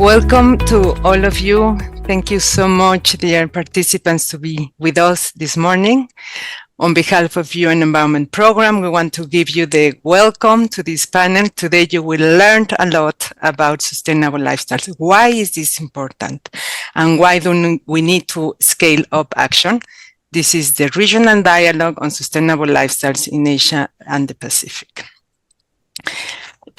Welcome to all of you. Thank you so much, dear participants, to be with us this morning. On behalf of UN Environment Program, we want to give you the welcome to this panel. Today, you will learn a lot about sustainable lifestyles. Why is this important? And why do we need to scale up action? This is the Regional Dialogue on Sustainable Lifestyles in Asia and the Pacific.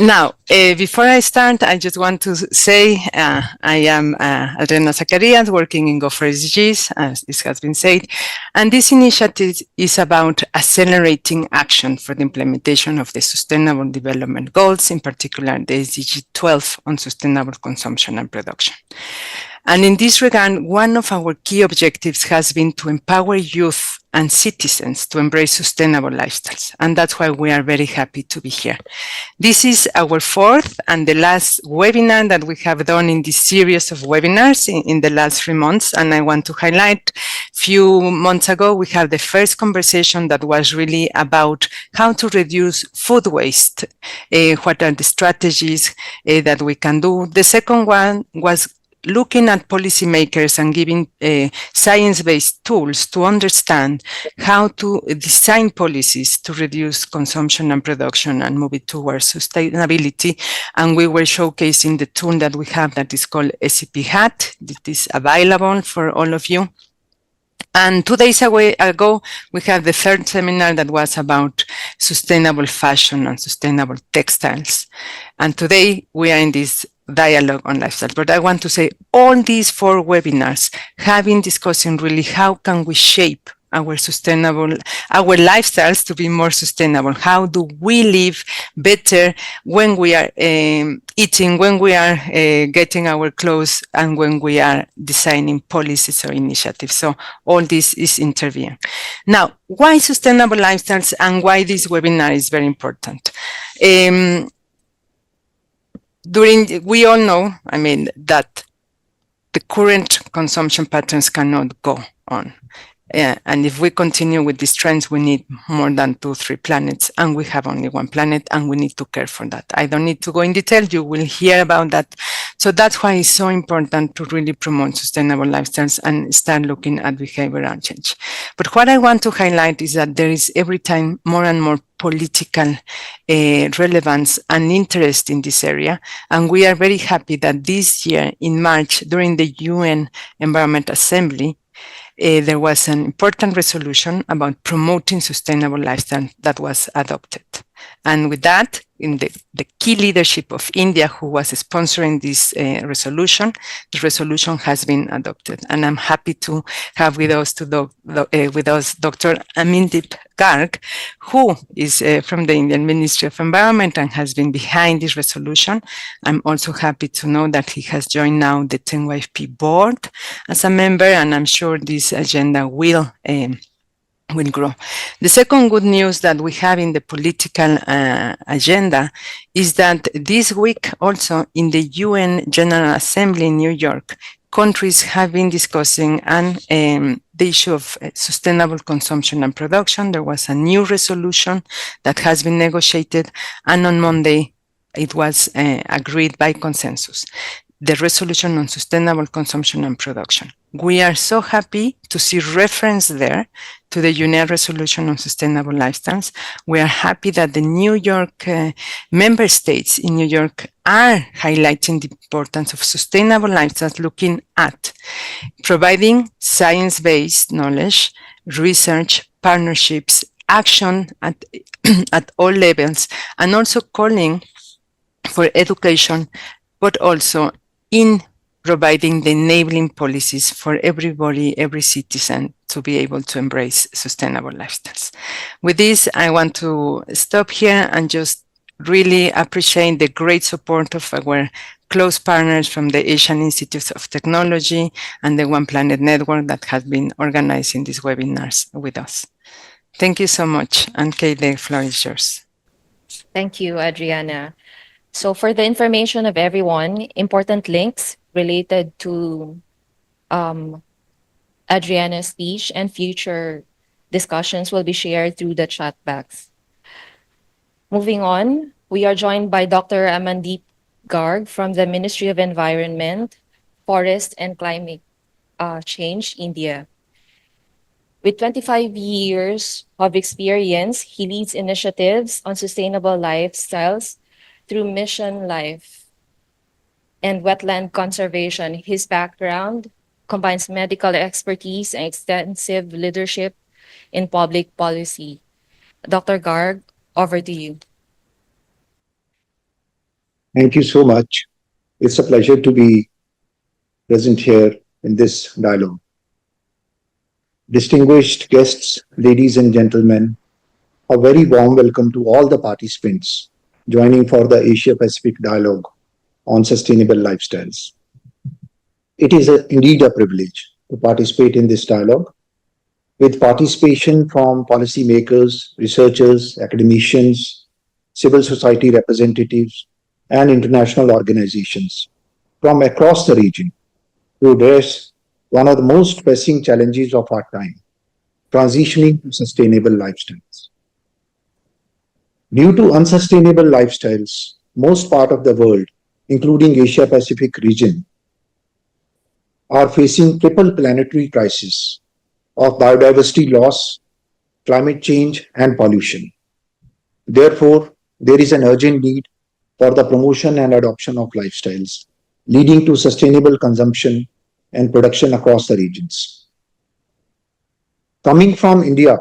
Now, before I start, I just want to say I am Adriana Zacarias, working in Go4 SDGs, as this has been said, and this initiative is about accelerating action for the implementation of the Sustainable Development Goals, in particular the SDG 12 on sustainable consumption and production. And in this regard, one of our key objectives has been to empower youth and citizens to embrace sustainable lifestyles. And that's why we are very happy to be here. This is our fourth and the last webinar that we have done in this series of webinars in the last 3 months. And I want to highlight, a few months ago, we had the first conversation that was really about how to reduce food waste. What are the strategies that we can do? The second one was looking at policymakers and giving science-based tools to understand how to design policies to reduce consumption and production and move it towards sustainability. And we were showcasing the tool that we have that is called SCP Hat. It is available for all of you. And 2 days ago, we had the third seminar that was about sustainable fashion and sustainable textiles. And today we are in this dialogue on lifestyle. But I want to say all these 4 webinars have been discussing really how can we shape our lifestyles to be more sustainable. How do we live better when we are eating, when we are getting our clothes, and when we are designing policies or initiatives. So all this is interviewing. Now, why sustainable lifestyles and why this webinar is very important? We all know, that the current consumption patterns cannot go on. And if we continue with these trends, we need more than 2-3 planets, and we have only 1 planet, and we need to care for that. I don't need to go in detail. You will hear about that. So that's why it's so important to really promote sustainable lifestyles and start looking at behavioral change. But what I want to highlight is that there is every time more and more political relevance and interest in this area. And we are very happy that this year in March, during the UN Environment Assembly, there was an important resolution about promoting sustainable lifestyle that was adopted. And with that, in the key leadership of India, who was sponsoring this resolution, the resolution has been adopted. And I'm happy to have with us Dr. Amindip Garg, who is from the Indian Ministry of Environment and has been behind this resolution. I'm also happy to know that he has joined now the 10YFP board as a member, and I'm sure this agenda will grow. The second good news that we have in the political agenda is that this week also in the UN General Assembly in New York, countries have been discussing the issue of sustainable consumption and production. There was a new resolution that has been negotiated, and on Monday it was agreed by consensus. The resolution on sustainable consumption and production. We are so happy to see reference there to the UN resolution on sustainable lifestyles. We are happy that the New York member states in New York are highlighting the importance of sustainable lifestyles, looking at providing science-based knowledge, research, partnerships, action at all levels, and also calling for education, but also in providing the enabling policies for everybody, every citizen, to be able to embrace sustainable lifestyles. With this, I want to stop here and just really appreciate the great support of our close partners from the Asian Institutes of Technology and the One Planet Network that has been organizing these webinars with us. Thank you so much. And Kate, the floor is yours. Thank you, Adriana. So for the information of everyone, important links related to Adriana's speech and future discussions will be shared through the chat box. Moving on, we are joined by Dr. Amandip Garg from the Ministry of Environment, Forest and Climate Change, India. With 25 years of experience, he leads initiatives on sustainable lifestyles through Mission Life and wetland conservation. His background combines medical expertise and extensive leadership in public policy. Dr. Garg, over to you. Thank you so much. It's a pleasure to be present here in this dialogue. Distinguished guests, ladies and gentlemen, a very warm welcome to all the participants joining for the Asia Pacific Dialogue on Sustainable Lifestyles. It is indeed a privilege to participate in this dialogue with participation from policymakers, researchers, academicians, civil society representatives, and international organizations from across the region to address one of the most pressing challenges of our time, transitioning to sustainable lifestyles. Due to unsustainable lifestyles, most part of the world, including Asia Pacific region, are facing triple planetary crisis of biodiversity loss, climate change, and pollution. Therefore, there is an urgent need for the promotion and adoption of lifestyles, leading to sustainable consumption and production across the regions. Coming from India,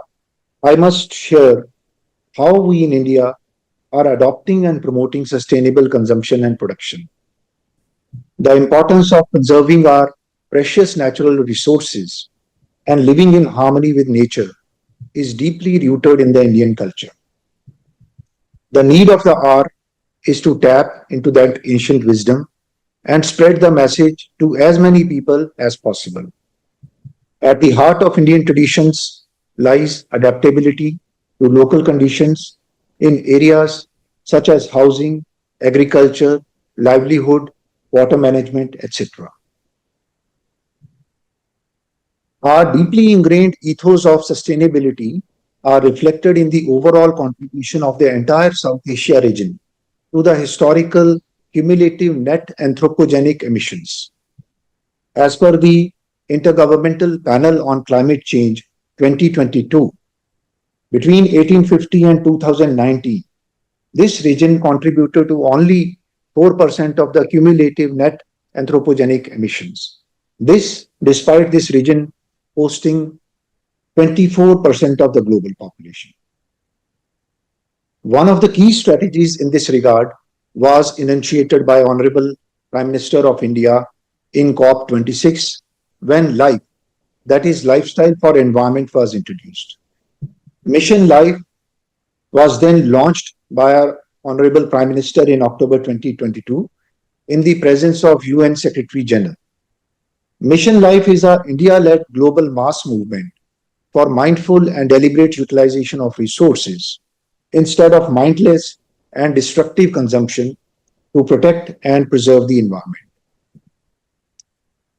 I must share how we in India are adopting and promoting sustainable consumption and production. The importance of conserving our precious natural resources and living in harmony with nature is deeply rooted in the Indian culture. The need of the hour is to tap into that ancient wisdom and spread the message to as many people as possible. At the heart of Indian traditions lies adaptability to local conditions in areas such as housing, agriculture, livelihood, water management, etc. Our deeply ingrained ethos of sustainability are reflected in the overall contribution of the entire South Asia region to the historical cumulative net anthropogenic emissions. As per the Intergovernmental Panel on Climate Change 2022, between 1850 and 2019, this region contributed to only 4% of the cumulative net anthropogenic emissions. This, despite this region hosting 24% of the global population. One of the key strategies in this regard was initiated by Honorable Prime Minister of India in COP26 when LIFE, that is Lifestyle for Environment, was introduced. Mission LIFE was then launched by our Honorable Prime Minister in October 2022 in the presence of UN Secretary General. Mission Life is an India-led global mass movement for mindful and deliberate utilization of resources instead of mindless and destructive consumption to protect and preserve the environment.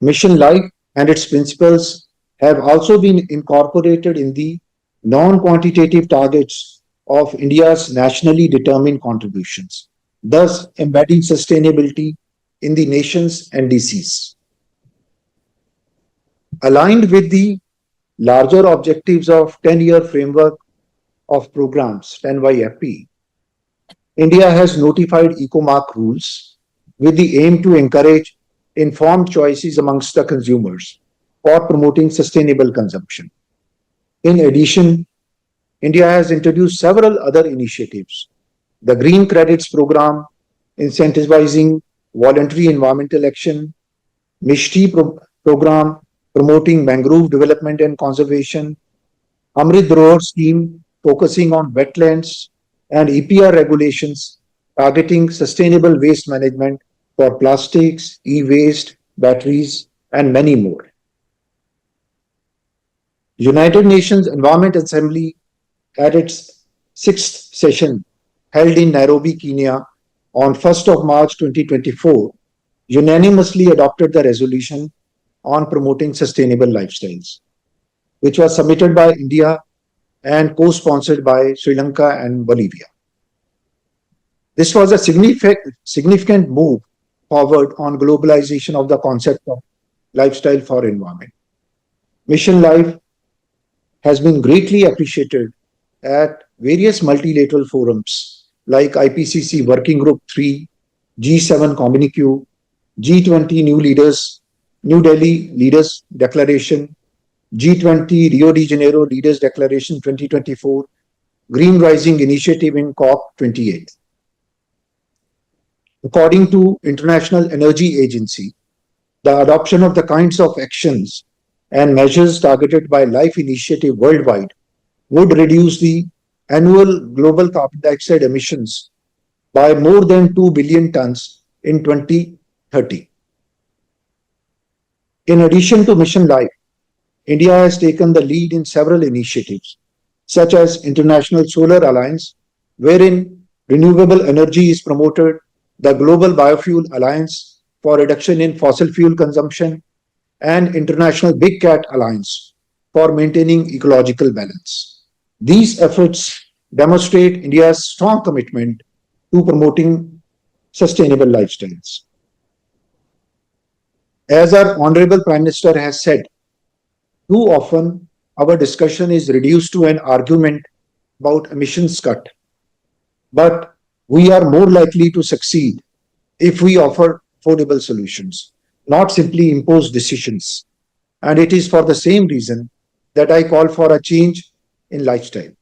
Mission Life and its principles have also been incorporated in the non-quantitative targets of India's nationally determined contributions, thus embedding sustainability in the nation's NDCs. Aligned with the larger objectives of 10-year framework of programs, 10YFP, India has notified ecomark rules with the aim to encourage informed choices amongst the consumers for promoting sustainable consumption. In addition, India has introduced several other initiatives. The Green Credits Program, incentivizing voluntary environmental action, Mishti program, promoting mangrove development and conservation, Amrit Dharohar scheme, focusing on wetlands, and EPR regulations, targeting sustainable waste management for plastics, e-waste, batteries, and many more. United Nations Environment Assembly at its sixth session held in Nairobi, Kenya on 1st of March 2024 unanimously adopted the resolution on promoting sustainable lifestyles, which was submitted by India and co-sponsored by Sri Lanka and Bolivia. This was a significant move forward on globalization of the concept of lifestyle for environment. Mission Life has been greatly appreciated at various multilateral forums like IPCC Working Group 3, G7 Communique, G20 New Delhi Leaders Declaration, G20 Rio de Janeiro Leaders Declaration 2024, Green Rising Initiative in COP28. According to International Energy Agency, the adoption of the kinds of actions and measures targeted by Life Initiative worldwide would reduce the annual global carbon dioxide emissions by more than 2 billion tons in 2030. In addition to Mission Life, India has taken the lead in several initiatives, such as International Solar Alliance, wherein renewable energy is promoted, the Global Biofuel Alliance for reduction in fossil fuel consumption, and International Big Cat Alliance for maintaining ecological balance. These efforts demonstrate India's strong commitment to promoting sustainable lifestyles. As our Honorable Prime Minister has said, too often our discussion is reduced to an argument about emissions cut. But we are more likely to succeed if we offer affordable solutions, not simply impose decisions. And it is for the same reason that I call for a change in lifestyle.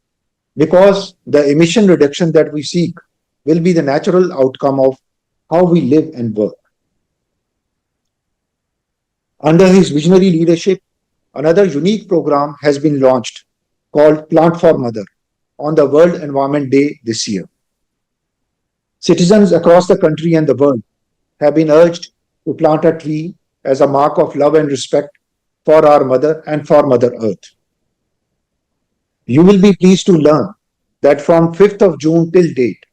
Because the emission reduction that we seek will be the natural outcome of how we live and work. Under his visionary leadership, another unique program has been launched called Plant for Mother on the World Environment Day this year. Citizens across the country and the world have been urged to plant a tree as a mark of love and respect for our mother and for Mother Earth. You will be pleased to learn that from 5th of June till date,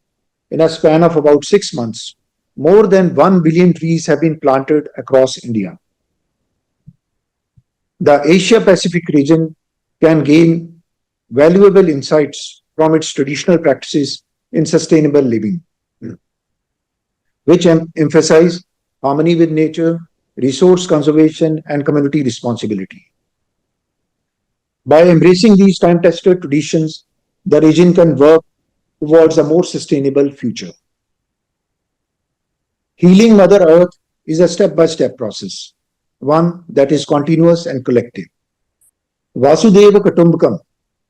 in a span of about 6 months, more than 1 billion trees have been planted across India. The Asia Pacific region can gain valuable insights from its traditional practices in sustainable living, which emphasize harmony with nature, resource conservation, and community responsibility. By embracing these time-tested traditions, the region can work towards a more sustainable future. Healing Mother Earth is a step-by-step process, one that is continuous and collective. Vasudeva Kutumbakam,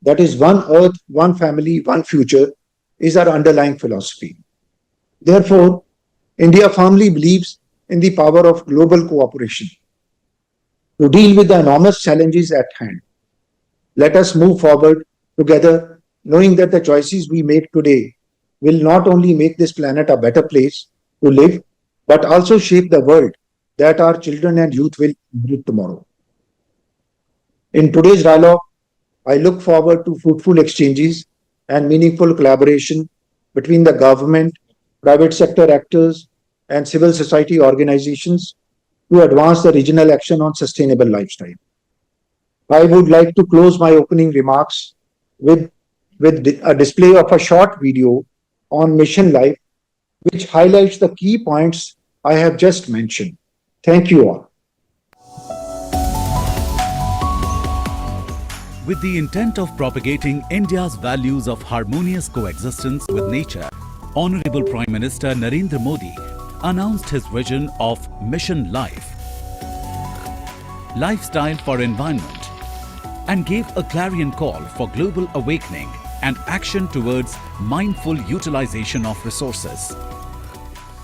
that is one earth, one family, one future, is our underlying philosophy. Therefore, India firmly believes in the power of global cooperation to deal with the enormous challenges at hand. Let us move forward together, knowing that the choices we make today will not only make this planet a better place to live, but also shape the world that our children and youth will inherit tomorrow. In today's dialogue, I look forward to fruitful exchanges and meaningful collaboration between the government, private sector actors, and civil society organizations to advance the regional action on sustainable lifestyle. I would like to close my opening remarks with a display of a short video on Mission Life, which highlights the key points I have just mentioned. Thank you all. With the intent of propagating India's values of harmonious coexistence with nature, Honorable Prime Minister Narendra Modi announced his vision of Mission Life, Lifestyle for Environment, and gave a clarion call for global awakening and action towards mindful utilization of resources.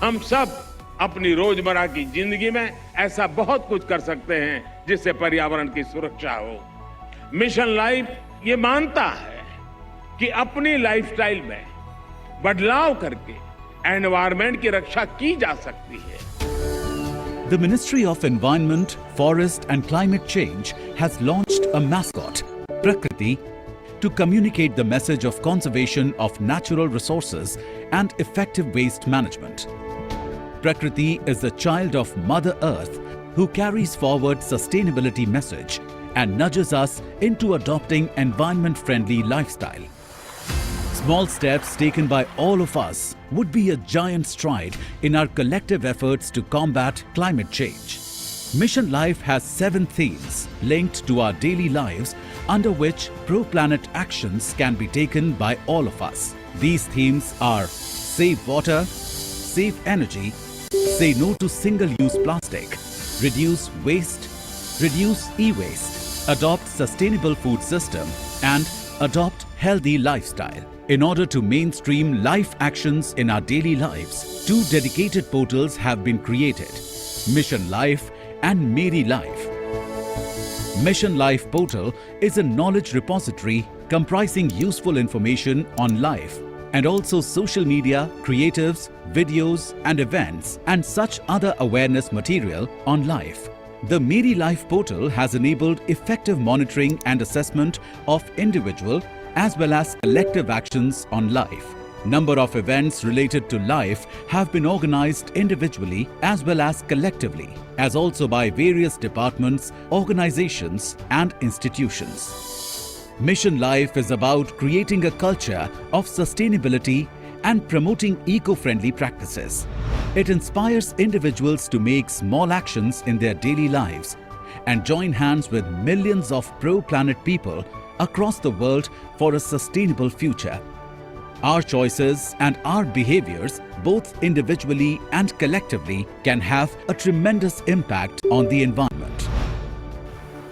हम सब अपनी रोजमर्रा की जिंदगी में ऐसा बहुत कुछ कर सकते हैं जिससे पर्यावरण की सुरक्षा हो। मिशन लाइफ ये मानता है कि अपनी लाइफस्टाइल में बदलाव करके एनवायरनमेंट की रक्षा की जा सकती है। The Ministry of Environment, Forest and Climate Change has launched a mascot, Prakriti, to communicate the message of conservation of natural resources and effective waste management. Prakriti is the child of Mother Earth who carries forward sustainability message and nudges us into adopting environment-friendly lifestyle. Small steps taken by all of us would be a giant stride in our collective efforts to combat climate change. Mission Life has 7 themes linked to our daily lives under which pro-planet actions can be taken by all of us. These themes are save water, save energy, say no to single-use plastic, reduce waste, reduce e-waste, adopt sustainable food system, and adopt healthy lifestyle. In order to mainstream life actions in our daily lives, 2 dedicated portals have been created, Mission Life and Meri Life. Mission Life portal is a knowledge repository comprising useful information on life and also social media, creatives, videos and events and such other awareness material on life. The Meri Life portal has enabled effective monitoring and assessment of individual as well as collective actions on life. Number of events related to life have been organized individually as well as collectively, as also by various departments, organizations and institutions. Mission Life is about creating a culture of sustainability and promoting eco-friendly practices. It inspires individuals to make small actions in their daily lives and join hands with millions of pro-planet people across the world for a sustainable future. Our choices and our behaviors, both individually and collectively, can have a tremendous impact on the environment.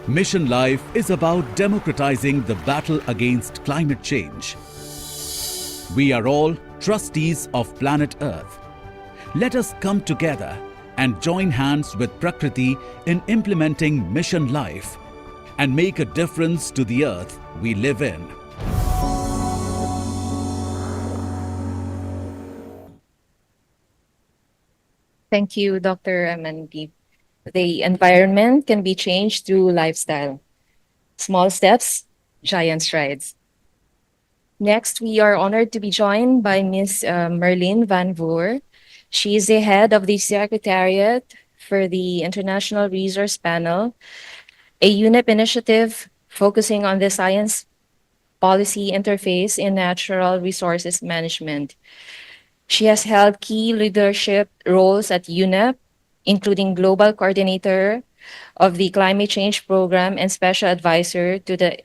Mission Life is about democratizing the battle against climate change. We are all trustees of planet Earth. Let us come together and join hands with Prakriti in implementing Mission Life and make a difference to the Earth we live in. Thank you, Dr. Amandeep. The environment can be changed through lifestyle. Small steps, giant strides. Next, we are honored to be joined by Ms. Merlin Van Voer. She is the head of the Secretariat for the International Resource Panel, a UNEP initiative focusing on the science policy interface in natural resources management. She has held key leadership roles at UNEP, including Global Coordinator of the Climate Change Program and Special Advisor to the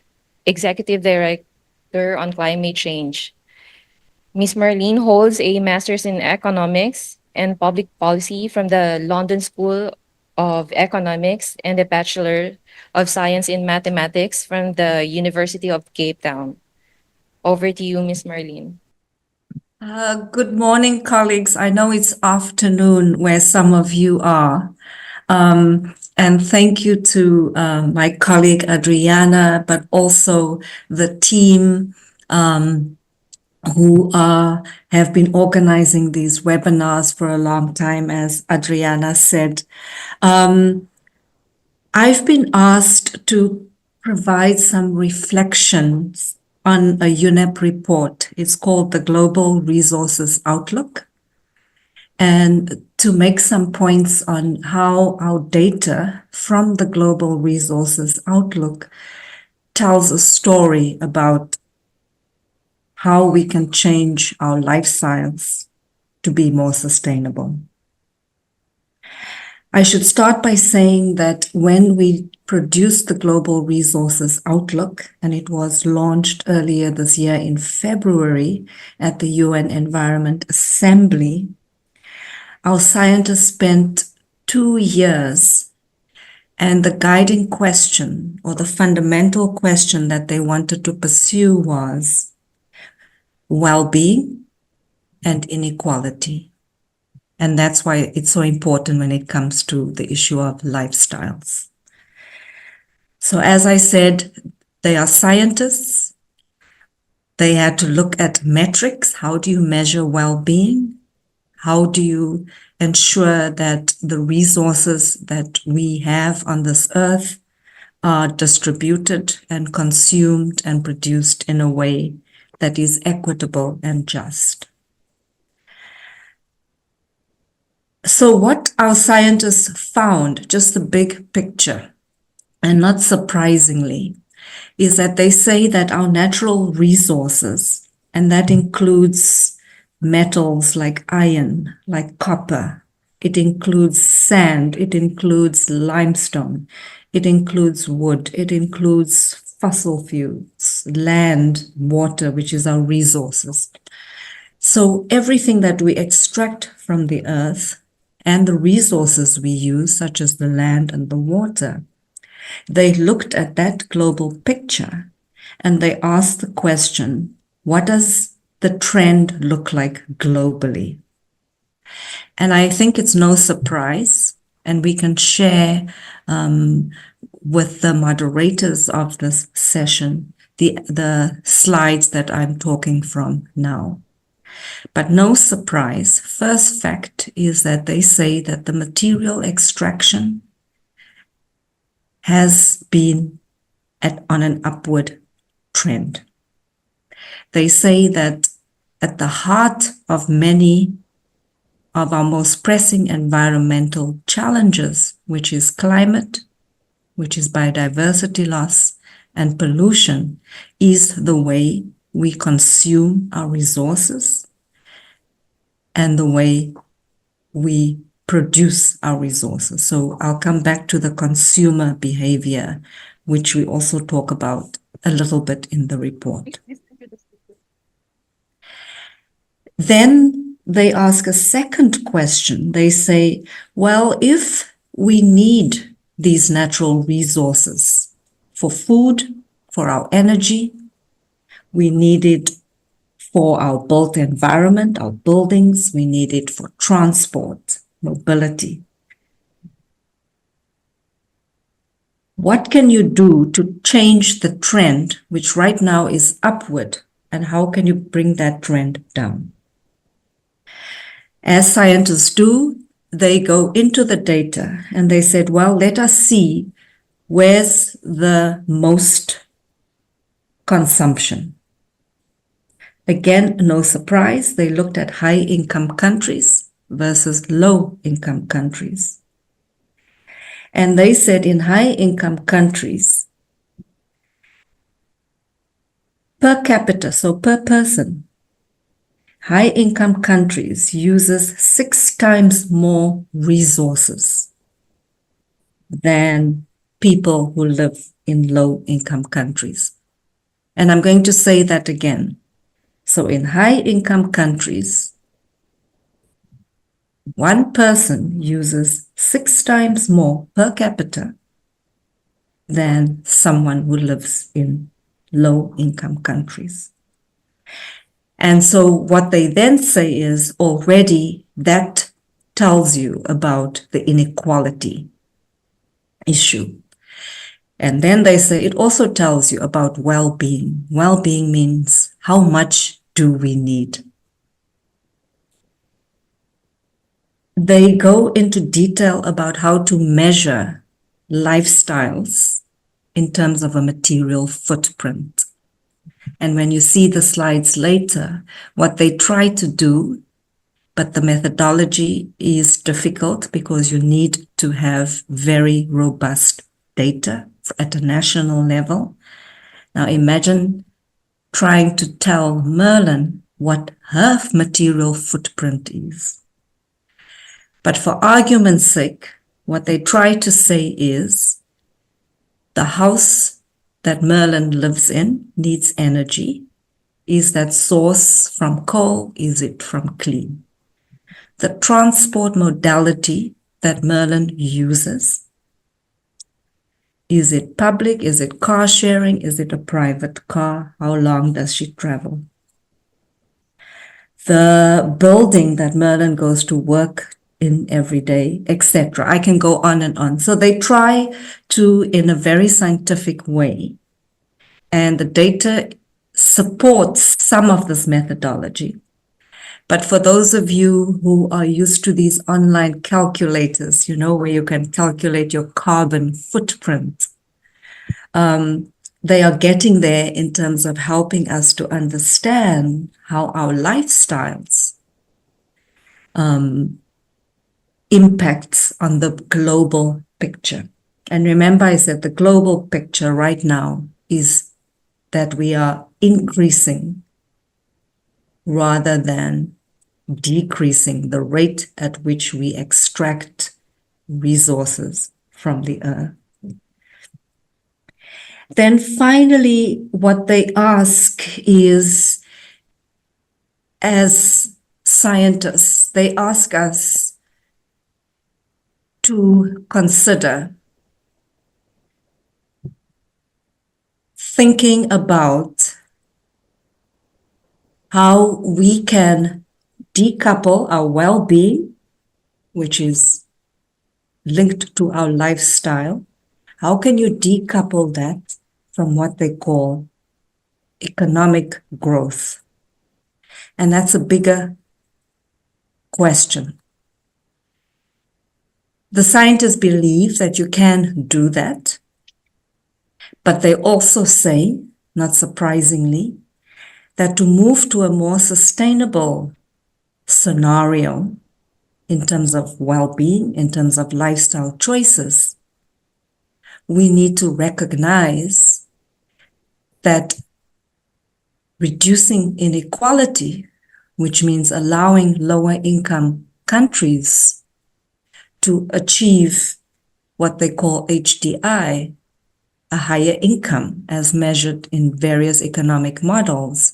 Executive Director on Climate Change. Ms. Merlin holds a Master's in Economics and Public Policy from the London School of Economics and a Bachelor of Science in Mathematics from the University of Cape Town. Over to you, Ms. Merlin. Good morning, colleagues. I know it's afternoon where some of you are. And thank you to my colleague Adriana, but also the team who have been organizing these webinars for a long time, as Adriana said. I've been asked to provide some reflections on a UNEP report. It's called the Global Resources Outlook, and to make some points on how our data from the Global Resources Outlook tells a story about how we can change our lifestyles to be more sustainable. I should start by saying that when we produced the Global Resources Outlook, and it was launched earlier this year in February at the UN Environment Assembly, our scientists spent 2 years, and the guiding question or the fundamental question that they wanted to pursue was well-being and inequality. And that's why it's so important when it comes to the issue of lifestyles. So as I said, they are scientists. They had to look at metrics. How do you measure well-being? How do you ensure that the resources that we have on this earth are distributed and consumed and produced in a way that is equitable and just? So what our scientists found, just the big picture, and not surprisingly, is that they say that our natural resources And that includes metals like iron, like copper. It includes sand. It includes limestone. It includes wood. It includes fossil fuels, land, water, which is our resources. So everything that we extract from the earth and the resources we use, such as the land and the water, they looked at that global picture and they asked the question, what does the trend look like globally? And I think it's no surprise, and we can share with the moderators of this session the slides that I'm talking from now. But no surprise, first fact is that they say that the material extraction has been on an upward trend. They say that at the heart of many of our most pressing environmental challenges, which is climate, which is biodiversity loss, and pollution, is the way we consume our resources and the way we produce our resources. So I'll come back to the consumer behavior, which we also talk about a little bit in the report. Then they ask a second question. They say, well, if we need these natural resources for food, for our energy, we need it for our built environment, our buildings, we need it for transport, mobility. What can you do to change the trend, which right now is upward, and how can you bring that trend down? As scientists do, they go into the data and they said, well, let us see where's the most consumption. Again, no surprise, they looked at high-income countries versus low-income countries. And they said in high-income countries, per capita, so per person, high-income countries uses 6 times more resources than people who live in low-income countries. And I'm going to say that again. So in high-income countries, one person uses 6 times more per capita than someone who lives in low-income countries. And so what they then say is already that tells you about the inequality issue. And then they say it also tells you about well-being. Well-being means how much do we need? They go into detail about how to measure lifestyles in terms of a material footprint. And when you see the slides later, what they try to do, but the methodology is difficult because you need to have very robust data at a national level. Now imagine trying to tell Merlin what her material footprint is. But for argument's sake, what they try to say is the house that Merlin lives in needs energy. Is that source from coal? Is it from clean? The transport modality that Merlin uses, is it public? Is it car sharing? Is it a private car? How long does she travel? The building that Merlin goes to work in every day, etc. I can go on and on. So they try to, in a very scientific way, and the data supports some of this methodology. But for those of you who are used to these online calculators, you know, where you can calculate your carbon footprint, they are getting there in terms of helping us to understand how our lifestyles impacts on the global picture. And remember, I said the global picture right now is that we are increasing rather than decreasing the rate at which we extract resources from the earth. Then finally, what they ask is, as scientists, they ask us to consider thinking about how we can decouple our well-being, which is linked to our lifestyle. How can you decouple that from what they call economic growth? And that's a bigger question. The scientists believe that you can do that, but they also say, not surprisingly, that to move to a more sustainable scenario in terms of well-being, in terms of lifestyle choices, we need to recognize that reducing inequality, which means allowing lower income countries to achieve what they call HDI, a higher income as measured in various economic models,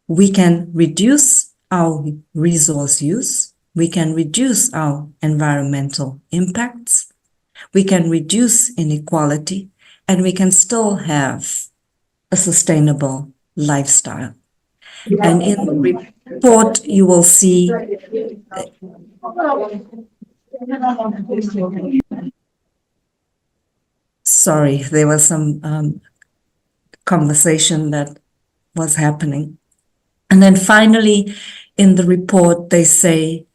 we can reduce our resource use, we can reduce our environmental impacts, we can reduce inequality, and we can still have a sustainable lifestyle. And in the report, you will see sorry, there was some conversation that was happening. And then finally, in the report, they say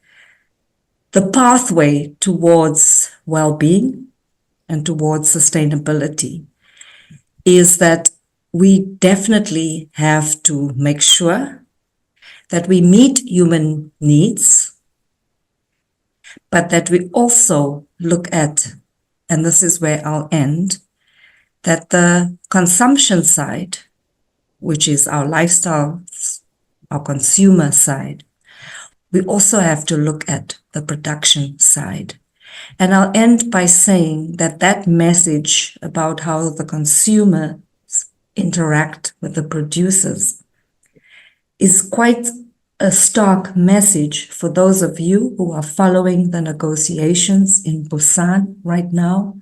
the pathway towards well-being and towards sustainability is that we definitely have to make sure that we meet human needs, but that we also look at, and this is where I'll end, that the consumption side, which is our lifestyle, our consumer side, we also have to look at the production side. And I'll end by saying that that message about how the consumers interact with the producers is quite a stark message for those of you who are following the negotiations in Busan right now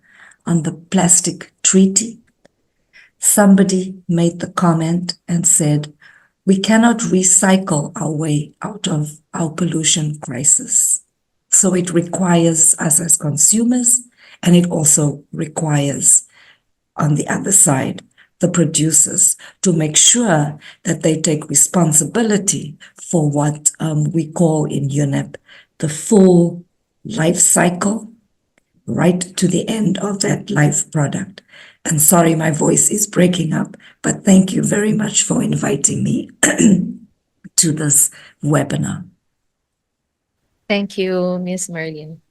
on the plastic treaty. Somebody made the comment and said, we cannot recycle our way out of our pollution crisis. So it requires us as consumers, and it also requires, on the other side, the producers to make sure that they take responsibility for what we call in UNEP the full life cycle, right to the end of that life product. And sorry, my voice is breaking up, but thank you very much for inviting me to this webinar. Thank you, Ms. Merlin.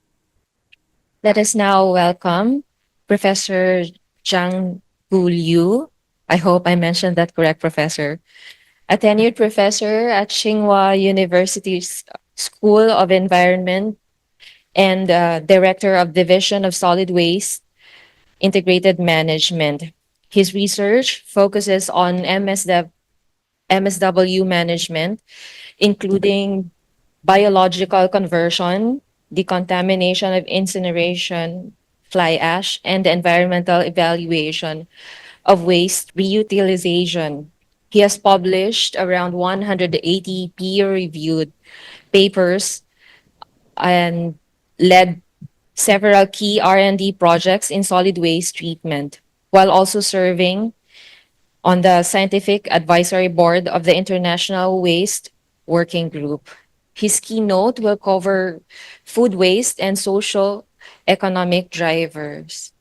Let us now welcome Professor Zhang Gu Liu. I hope I mentioned that correct, Professor. A tenured professor at Tsinghua University's School of Environment and Director of Division of Solid Waste Integrated Management. His research focuses on MSW management, including biological conversion, decontamination of incineration, fly ash, and the environmental evaluation of waste reutilization. He has published around 180 peer-reviewed papers and led several key R&D projects in solid waste treatment, while also serving on the Scientific Advisory Board of the International Waste Working Group. His keynote will cover food waste and social economic drivers.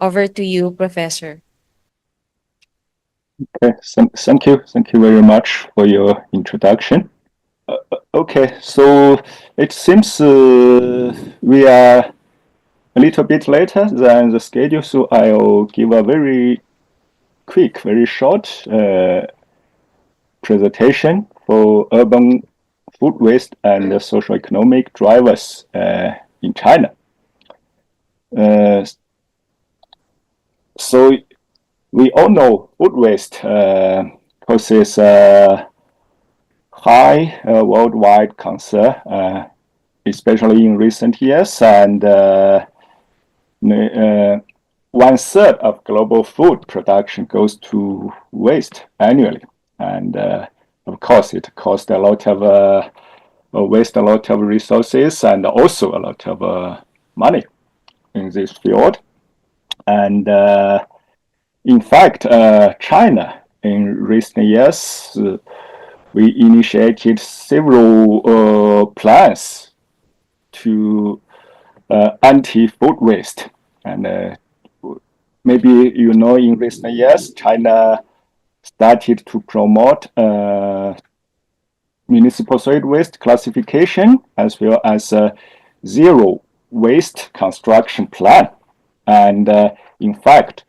Over to you, Professor. Okay, thank you. Thank you very much for your introduction. Okay, so it seems we are a little bit later than the schedule, so I'll give a very quick, very short presentation for urban food waste and socioeconomic drivers in China. So we all know food waste causes high worldwide concern, especially in recent years, and 1/3 of global food production goes to waste annually, and of course it costs a lot of waste a lot of resources and also a lot of money in this field. And in fact, China in recent years, we initiated several plans to anti-food waste. And maybe you know, in recent years, China started to promote municipal solid waste classification as well as a zero waste construction plan. And in fact,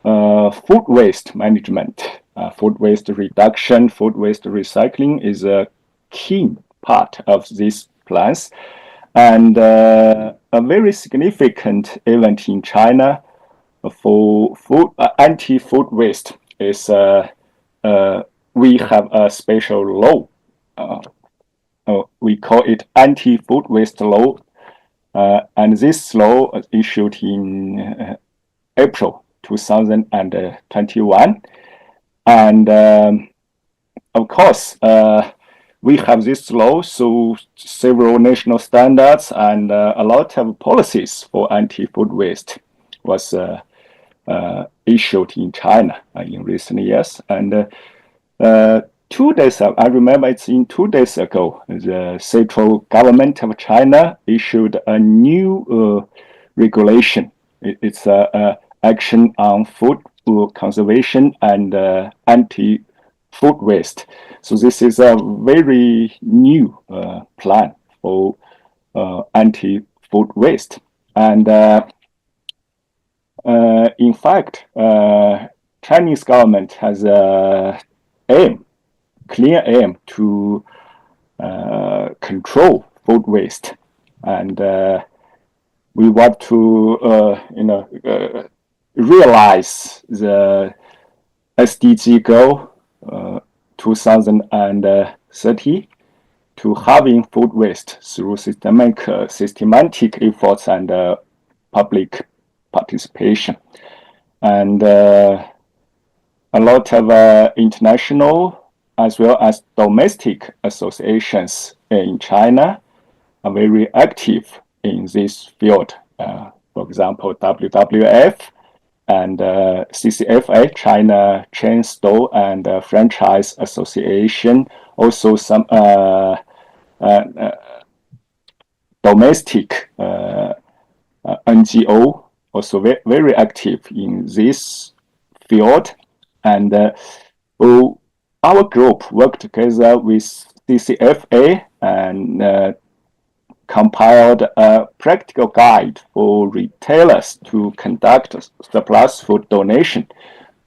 food waste management, food waste reduction, food waste recycling is a key part of these plans. And a very significant event in China for food anti-food waste is we have a special law. We call it anti-food waste law, and this law was issued in April 2021. And of course, we have this law, so several national standards and a lot of policies for anti-food waste was issued in China in recent years. And 2 days ago, I remember it's in 2 days ago, the central government of China issued a new regulation. It's action on food conservation and anti-food waste. So this is a very new plan for anti-food waste. And in fact, Chinese government has a clear aim to control food waste, and we want to realize the SDG goal 2030 to halving food waste through systematic efforts and public participation. And a lot of international as well as domestic associations in China are very active in this field. For example, WWF and CCFA, China Chain Store and Franchise Association, also some domestic NGO, also very active in this field. And our group worked together with CCFA and compiled a practical guide for retailers to conduct surplus food donation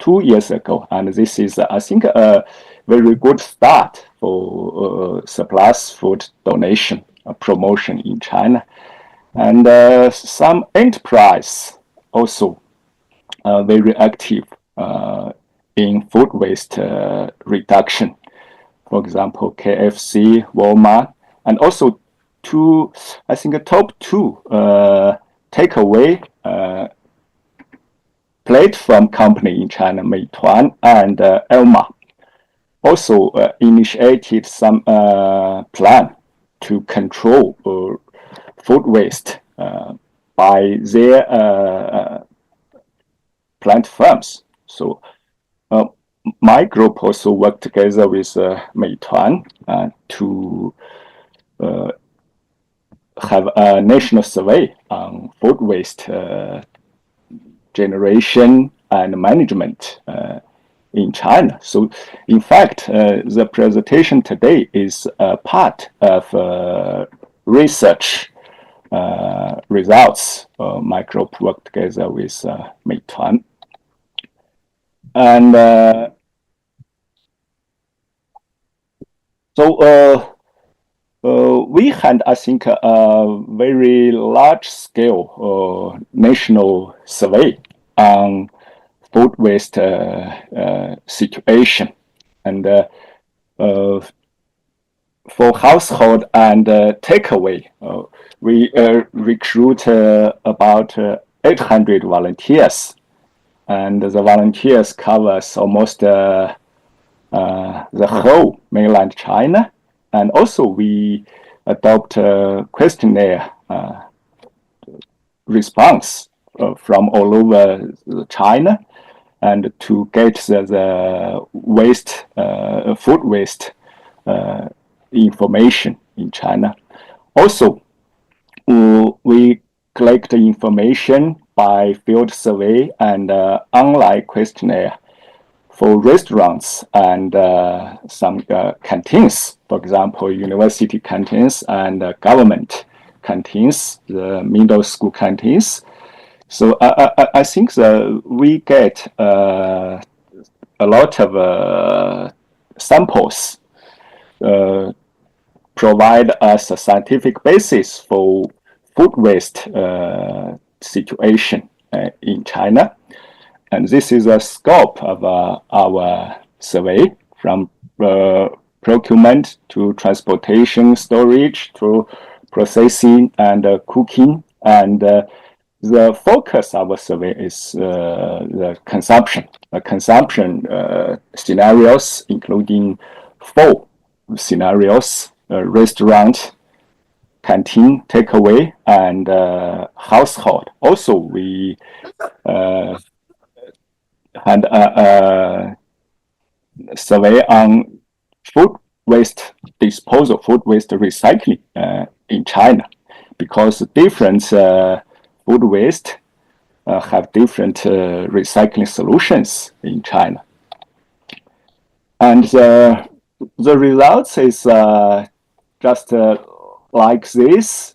2 years ago. And this is, I think, a very good start for surplus food donation promotion in China. And some enterprise also very active in food waste reduction. For example, KFC, Walmart, and also top two takeaway platform company in China, Meituan and Elma, also initiated some plan to control food waste by their platforms. So my group also worked together with Meituan to have a national survey on food waste generation and management in China. So in fact, the presentation today is a part of research results. My group worked together with Meituan. And So we had, I think, a very large-scale national survey on food waste situation, and for household and takeaway, we recruit about 800 volunteers, and the volunteers covers almost the whole mainland China, and also we adopt a questionnaire response from all over China, and to get the waste, food waste information in China. Also, we collect information by field survey and online questionnaire for restaurants and some canteens, for example, university canteens and government canteens, the middle school canteens. So I think that we get a lot of samples, provide us a scientific basis for food waste situation in China. And this is a scope of our survey, from procurement to transportation, storage, to processing and cooking. And the focus of our survey is the consumption scenarios, including 4 scenarios: restaurant, canteen, takeaway, and household. Also, we had a survey on food waste disposal, food waste recycling in China, because different food waste have different recycling solutions in China. And the results is just like this.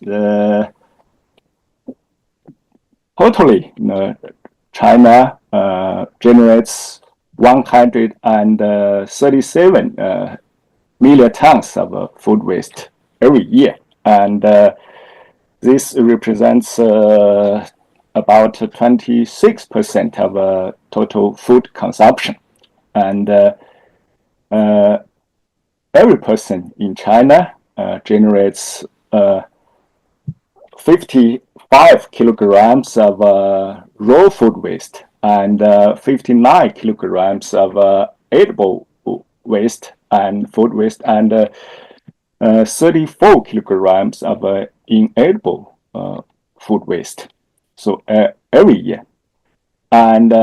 Totally, China generates 137 million tons of food waste every year, and this represents about 26% of total food consumption. And every person in China generates 55 kilograms of raw food waste and 59 kilograms of edible waste and food waste, and 34 kilograms of inedible food waste. So every year. And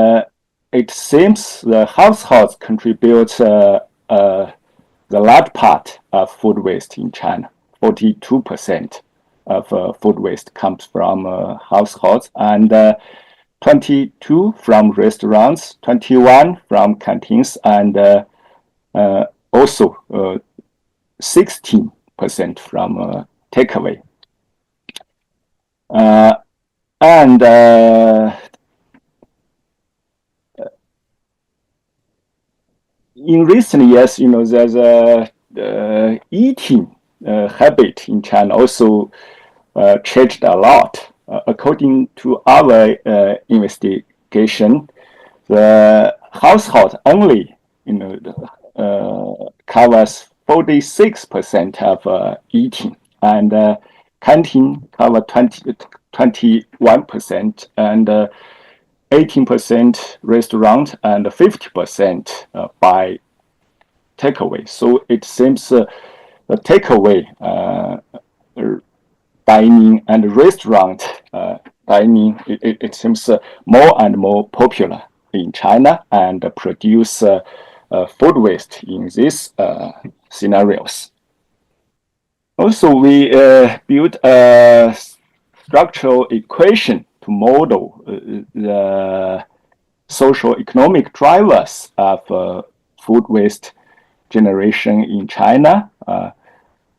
it seems the households contribute the large part of food waste in China. 42% of food waste comes from households, and 22 from restaurants, 21 from canteens, and also 16% from takeaway. And in recent years, there's a eating habit in China also changed a lot. According to our investigation, the household only, covers 46% of eating, and canteen cover 21%, and 18% restaurant, and 50% by takeaway. So it seems the takeaway dining and restaurant dining, it seems more and more popular in China, and produce food waste in these scenarios. Also, we built a structural equation to model the social economic drivers of food waste generation in China.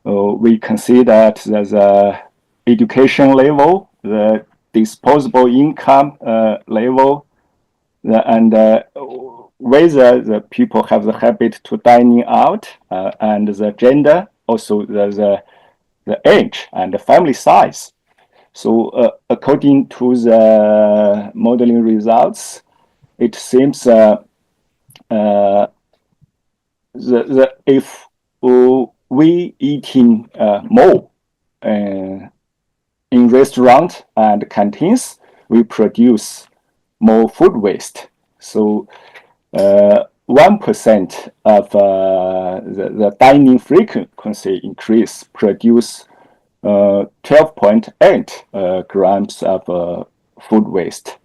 We consider that the education level, the disposable income level, and whether the people have the habit to dining out, and the gender, also the age and the family size. So according to the modeling results, it seems if we eating more in restaurants and canteens, we produce more food waste. So 1% of the dining frequency increase produce 12.8 grams of food waste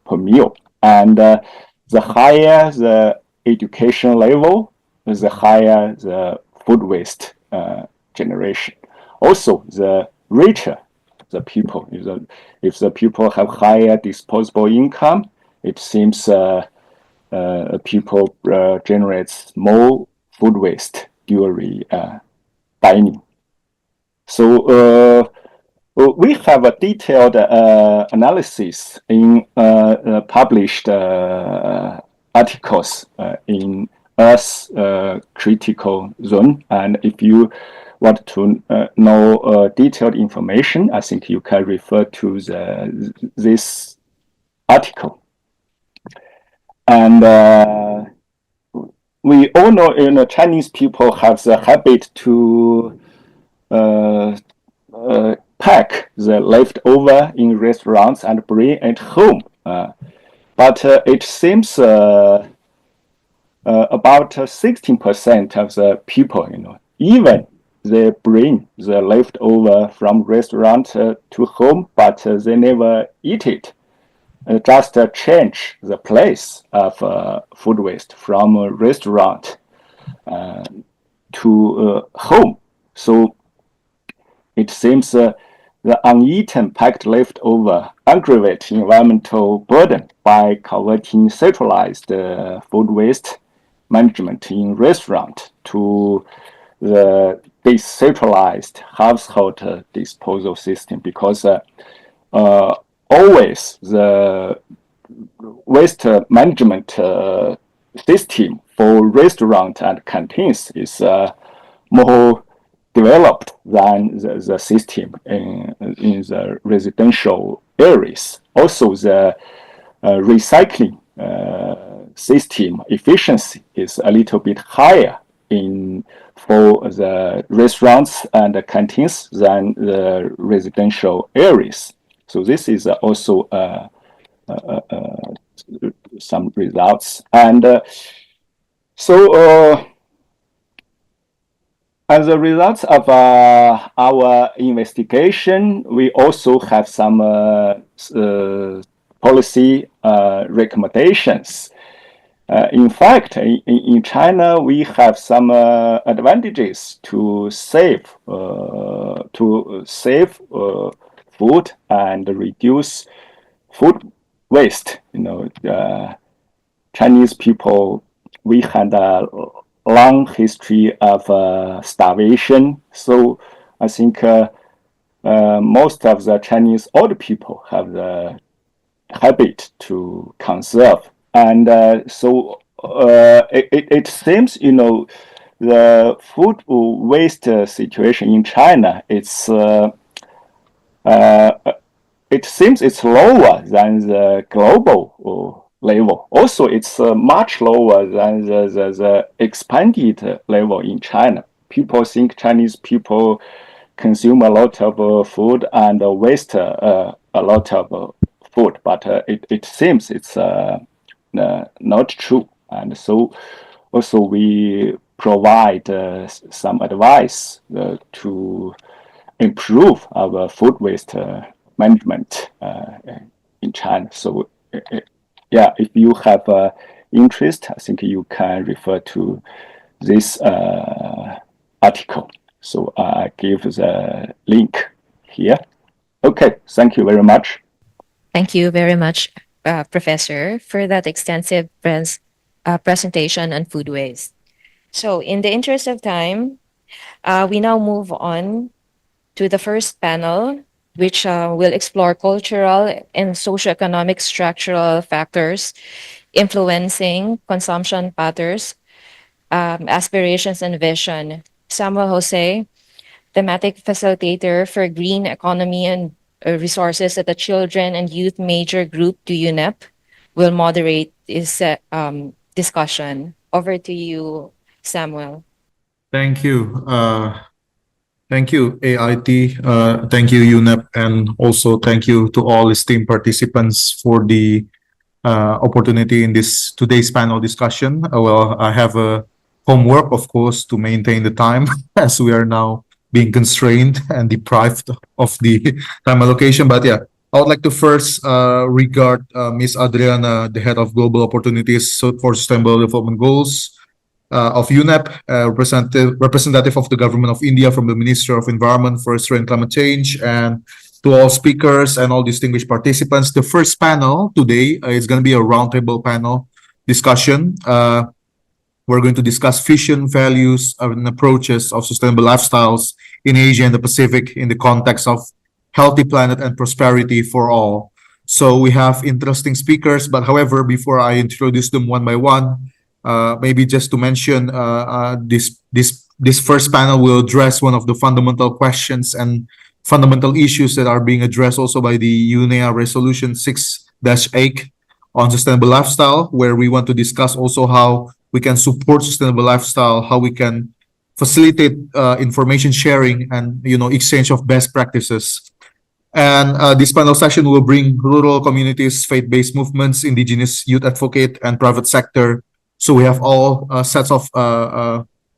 per meal. And the higher the education level, the higher the food waste generation. Also, the richer the people, if the people have higher disposable income, it seems people generates more food waste during dining. So we have a detailed analysis in published articles in Earth critical zone, and if you want to know detailed information, I think you can refer to this article. And we all know, Chinese people have the habit to pack the leftover in restaurants and bring it home. But it seems about 16% of the people, even they bring the leftover from restaurant to home, but they never eat it. Just change the place of food waste from a restaurant to home. So it seems the uneaten packed leftover aggravate environmental burden by converting centralized food waste management in restaurant to the decentralized household disposal system, because always the waste management system for restaurant and canteens is more developed than the system in the residential areas. Also, the recycling system efficiency is a little bit higher for the restaurants and the canteens than the residential areas. So this is also some results. And as a result of our investigation, we also have some policy recommendations. In fact, in China, we have some advantages to save food and reduce food waste. Chinese people, we had a long history of starvation, so I think most of the Chinese old people have the habit to conserve, and so it seems the food waste situation in China, it seems it's lower than the global level. Also, it's much lower than the expanded level in China. People think Chinese people consume a lot of food and waste a lot of food, but it seems it's not true. And so also we provide some advice to improve our food waste management in China. So yeah, if you have interest, I think you can refer to this article. So I give the link here. Okay, thank you very much. Thank you very much, Professor, for that extensive presentation on food waste. So in the interest of time, we now move on to the first panel, which will explore cultural and socioeconomic structural factors influencing consumption patterns, aspirations, and vision. Samuel Jose, thematic facilitator for green economy and resources at the Children and Youth Major Group to UNEP, will moderate this discussion. Over to you, Samuel. Thank you. Thank you, AIT. Thank you, UNEP, and also thank you to all esteemed participants for the opportunity in this today's panel discussion. Well, I have a homework, of course, to maintain the time as we are now being constrained and deprived of the time allocation. But yeah, I would like to first regard Ms. Adriana, the head of Global Opportunities for Sustainable Development Goals of UNEP, representative of the Government of India from the Ministry of Environment, Forestry and Climate Change, and to all speakers and all distinguished participants. The first panel today is going to be a roundtable panel discussion. We're going to discuss vision, values, and approaches of sustainable lifestyles in Asia and the Pacific in the context of healthy planet and prosperity for all. So we have interesting speakers, but however, before I introduce them one by one, maybe just to mention, this first panel will address one of the fundamental questions and fundamental issues that are being addressed also by the UNEA Resolution 6-8 on sustainable lifestyle, where we want to discuss also how we can support sustainable lifestyle, how we can facilitate information sharing and exchange of best practices. And this panel session will bring rural communities, faith-based movements, indigenous youth advocate, and private sector. So we have all sets of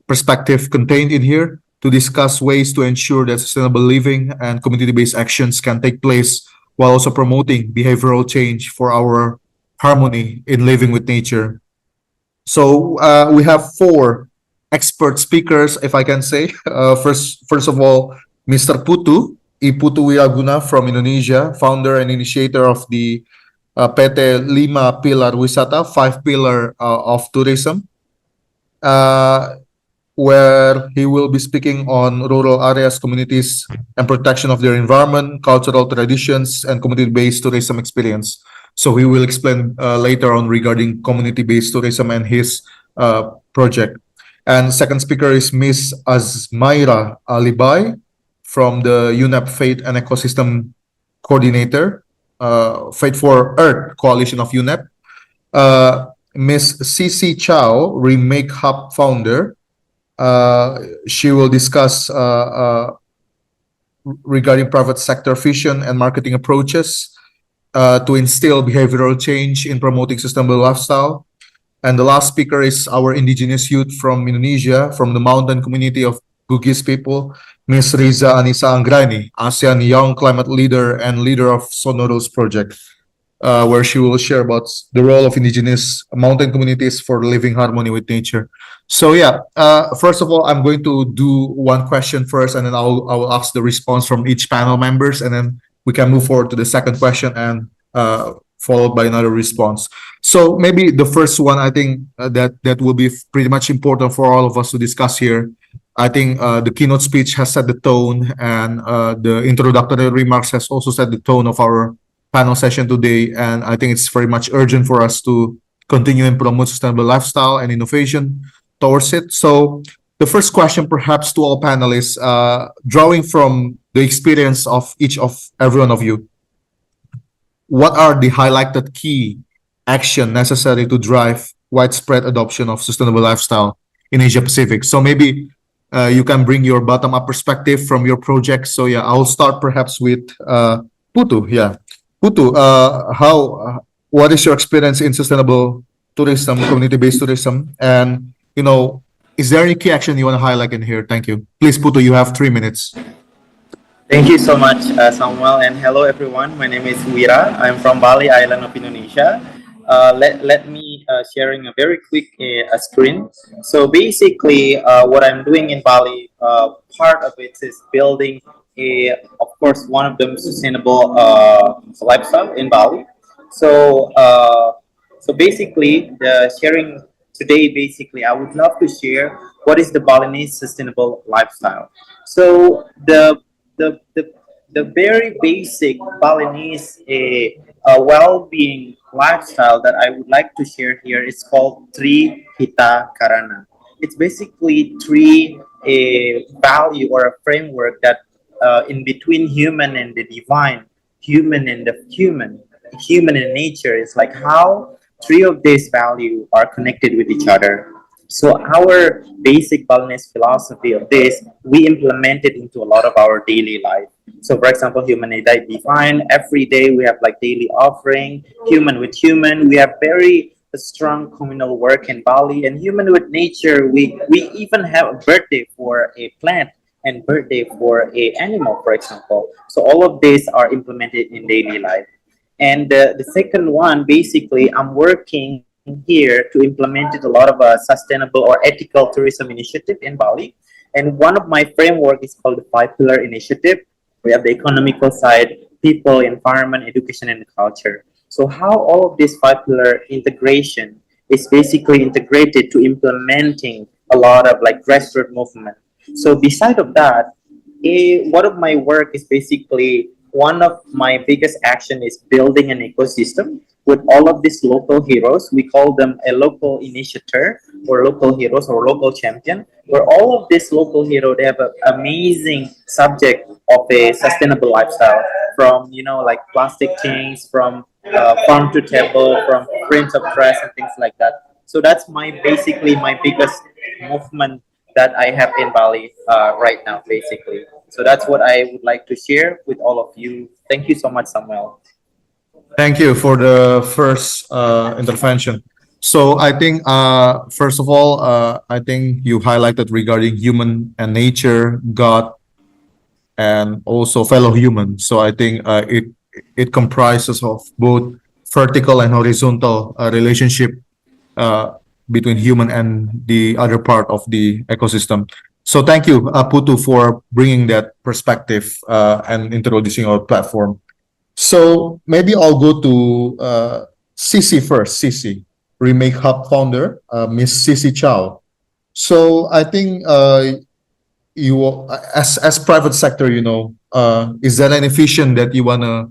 perspective contained in here to discuss ways to ensure that sustainable living and community-based actions can take place while also promoting behavioral change for our harmony in living with nature. So we have 4 expert speakers, if I can say. First of all, Mr. Putu, Iputu Wiaguna from Indonesia, founder and initiator of the PT 5 Pilar Wisata, 5 pillar of tourism, where he will be speaking on rural areas, communities, and protection of their environment, cultural traditions, and community-based tourism experience. So he will explain later on regarding community-based tourism and his project. And second speaker is Ms. Azmaira Alibay from the UNEP Faith and Ecosystem Coordinator, Faith for Earth Coalition of UNEP. Ms. CC Chow, Remake Hub founder. She will discuss regarding private sector vision and marketing approaches to instill behavioral change in promoting sustainable lifestyle. And the last speaker is our indigenous youth from Indonesia, from the mountain community of Bugis people, Ms. Riza Anissa Anggrani, ASEAN Young Climate Leader and leader of Sonoros Project, where she will share about the role of indigenous mountain communities for living harmony with nature. So yeah, first of all, I'm going to do one question first, and then I will ask the response from each panel members, and then we can move forward to the second question and followed by another response. So maybe the first one, I think that will be pretty much important for all of us to discuss here. I think the keynote speech has set the tone, and the introductory remarks has also set the tone of our panel session today. And I think it's very much urgent for us to continue and promote sustainable lifestyle and innovation towards it. So the first question, perhaps to all panelists, drawing from the experience of every one of you, what are the highlighted key action necessary to drive widespread adoption of sustainable lifestyle in Asia Pacific? So maybe you can bring your bottom-up perspective from your project. So yeah, I'll start perhaps with Putu. Yeah, Putu, what is your experience in sustainable tourism, community-based tourism, and is there any key action you want to highlight in here? Thank you. Please, Putu, you have 3 minutes. Thank you so much, Samuel, and hello everyone. My name is Wira. I'm from Bali Island of Indonesia. Let me sharing a very quick screen. So basically, what I'm doing in Bali, part of it is building of course, one of the sustainable lifestyle in Bali. So basically, the sharing today, basically, I would love to share what is the Balinese sustainable lifestyle. So the the very basic Balinese well-being lifestyle that I would like to share here is called Tri Hita Karana. It's basically three a value or a framework that in between human and the divine, human and the human and nature is like how three of these value are connected with each other. So our basic Balinese philosophy of this, we implement it into a lot of our daily life. So for example, human and divine, every day we have like daily offering, human with human, we have very strong communal work in Bali, and human with nature, we even have a birthday for a plant and birthday for a animal, for example. So all of these are implemented in daily life. And the second one, basically, I'm working here to implement a lot of sustainable or ethical tourism initiative in Bali. And one of my framework is called the Five Pillar Initiative. We have the economical side, people, environment, education, and culture. So how all of this five pillar integration is basically integrated to implementing a lot of like grassroots movement. So beside of that, one of my work is basically one of my biggest action is building an ecosystem with all of these local heroes. We call them a local initiator or local heroes or local champion, where all of these local hero they have an amazing subject of a sustainable lifestyle, from like plastic things, from farm to table, from prints of dress and things like that. So that's my basically my biggest movement that I have in Bali right now, basically. So that's what I would like to share with all of you. Thank you so much, Samuel. Thank you for the first intervention. So I think, first of all, I think you highlighted regarding human and nature, God, and also fellow humans. So I think it comprises of both vertical and horizontal relationship between human and the other part of the ecosystem. So thank you, Putu, for bringing that perspective and introducing our platform. So maybe I'll go to Cici first. Cici, Remake Hub founder, Miss Cici Chow. So I think you, as private sector, is there any vision that you wanna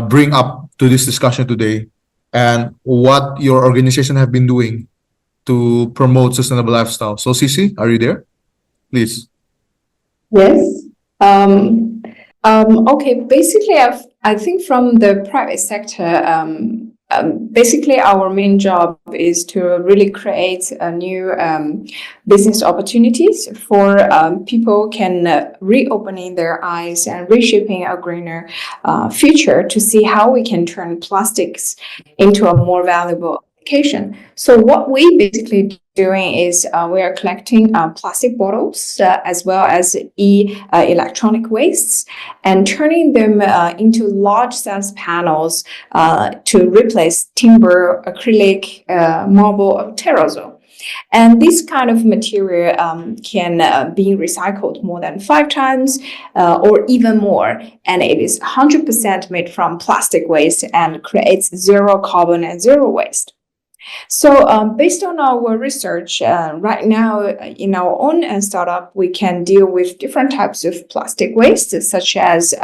bring up to this discussion today, and what your organization have been doing to promote sustainable lifestyle? So Cici, are you there? Please. Yes. Okay. Basically, I think from the private sector, basically our main job is to really create a new business opportunities for people can reopening their eyes and reshaping a greener future to see how we can turn plastics into a more valuable application. So what we basically doing is we are collecting plastic bottles as well as electronic wastes and turning them into large size panels to replace timber, acrylic, marble, or terrazzo. And this kind of material can be recycled more than 5 times or even more. And it is 100% made from plastic waste and creates zero carbon and zero waste. So based on our research, right now in our own startup, we can deal with different types of plastic waste, such as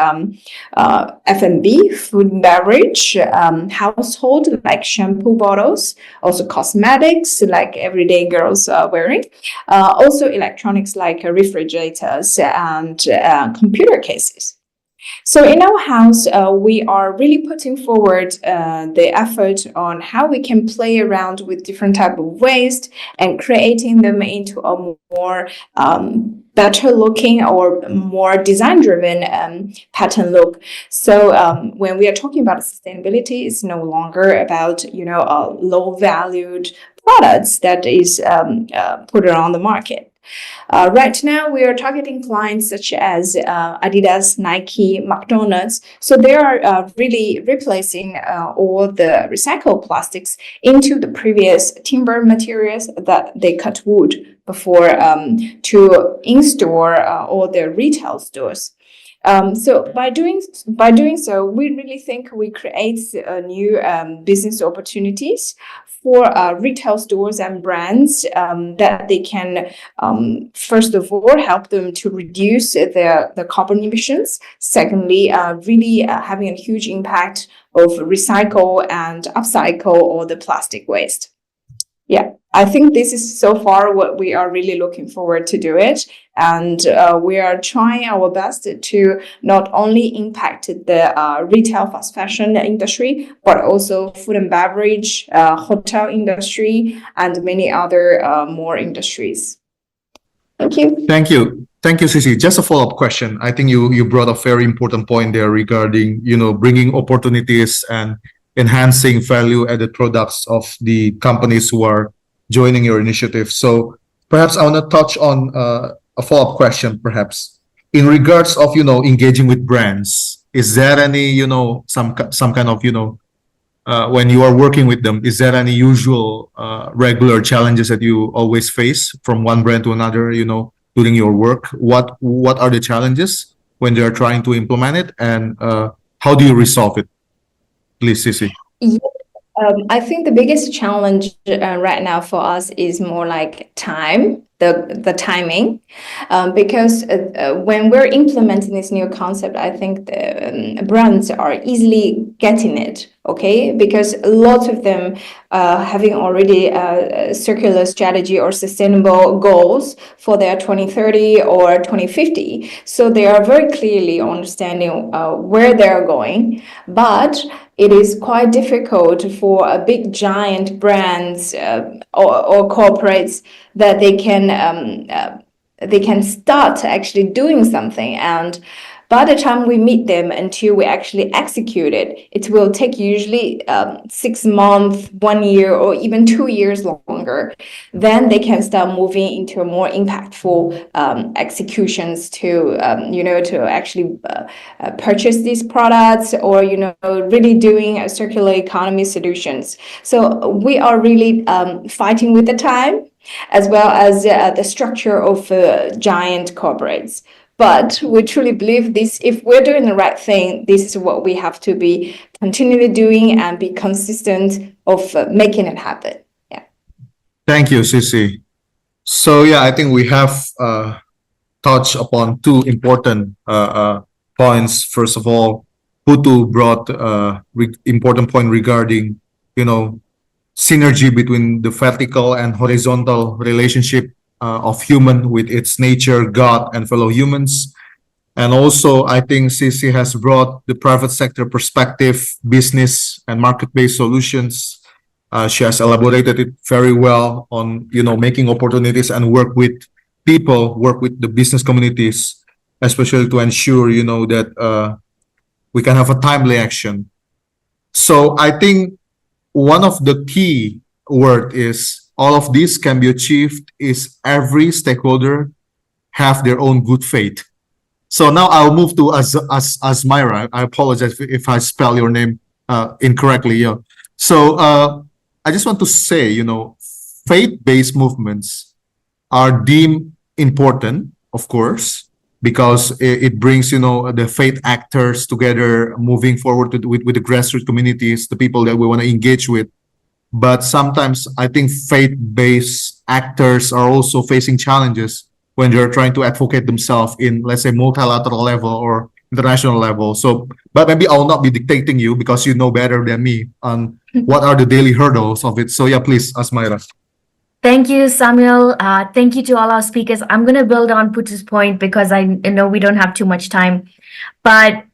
F&B, food and beverage, household like shampoo bottles, also cosmetics like everyday girls are wearing, also electronics like refrigerators and computer cases. So in our house, we are really putting forward the effort on how we can play around with different type of waste and creating them into a more better looking or more design driven pattern look. So when we are talking about sustainability, it's no longer about low valued products that is put on the market. Right now, we are targeting clients such as Adidas, Nike, McDonald's. So they are really replacing all the recycled plastics into the previous timber materials that they cut wood before to in-store all their retail stores. So by doing so, we really think we create new business opportunities for retail stores and brands that they can first of all help them to reduce their carbon emissions. Secondly, really having a huge impact of recycle and upcycle all the plastic waste. Yeah, I think this is so far what we are really looking forward to do it. And we are trying our best to not only impact the retail fast fashion industry, but also food and beverage, hotel industry, and many other more industries. Thank you. Thank you. Thank you, Sisi. Just a follow-up question. I think you brought a very important point there regarding, bringing opportunities and enhancing value-added products of the companies who are joining your initiative. So perhaps I want to touch on a follow-up question, perhaps in regards of, engaging with brands. Is there any, some kind of, when you are working with them, is there any usual regular challenges that you always face from one brand to another, during your work? What are the challenges when they are trying to implement it, and how do you resolve it? Please, Sisi. Yeah, I think the biggest challenge right now for us is more like time, the timing, because when we're implementing this new concept, I think the brands are easily getting it, okay? Because a lot of them having already a circular strategy or sustainable goals for their 2030 or 2050. So they are very clearly understanding where they're going, but it is quite difficult for a big giant brands or corporates that they can start actually doing something, and by the time we meet them until we actually execute it, it will take usually 6 months, 1 year, or even 2 years longer. Then they can start moving into more impactful executions to, to actually purchase these products, or, really doing circular economy solutions. So we are really fighting with the time, as well as the structure of giant corporates. But we truly believe this, if we're doing the right thing, this is what we have to be continually doing and be consistent of making it happen. Yeah. Thank you, Sisi. So yeah, I think we have touched upon two important points. First of all, Putu brought important point regarding, synergy between the vertical and horizontal relationship of human with its nature, God, and fellow humans. And also, I think Sisi has brought the private sector perspective, business and market-based solutions. She has elaborated it very well on, making opportunities and work with people, work with the business communities, especially to ensure, that we can have a timely action. So I think one of the key word is all of this can be achieved is every stakeholder have their own good faith. So now I'll move to Asmira. I apologize if I spell your name incorrectly. Yeah. So I just want to say, faith-based movements are deemed important, of course, because it brings, the faith actors together, moving forward with the grassroots communities, the people that we want to engage with. But sometimes I think faith-based actors are also facing challenges when they're trying to advocate themselves in, let's say, multilateral level or international level. So, but maybe I'll not be dictating you because you know better than me on what are the daily hurdles of it. So yeah, please, Asmira. Thank you, Samuel. Thank you to all our speakers. I'm going to build on Putu's point because I know we don't have too much time. But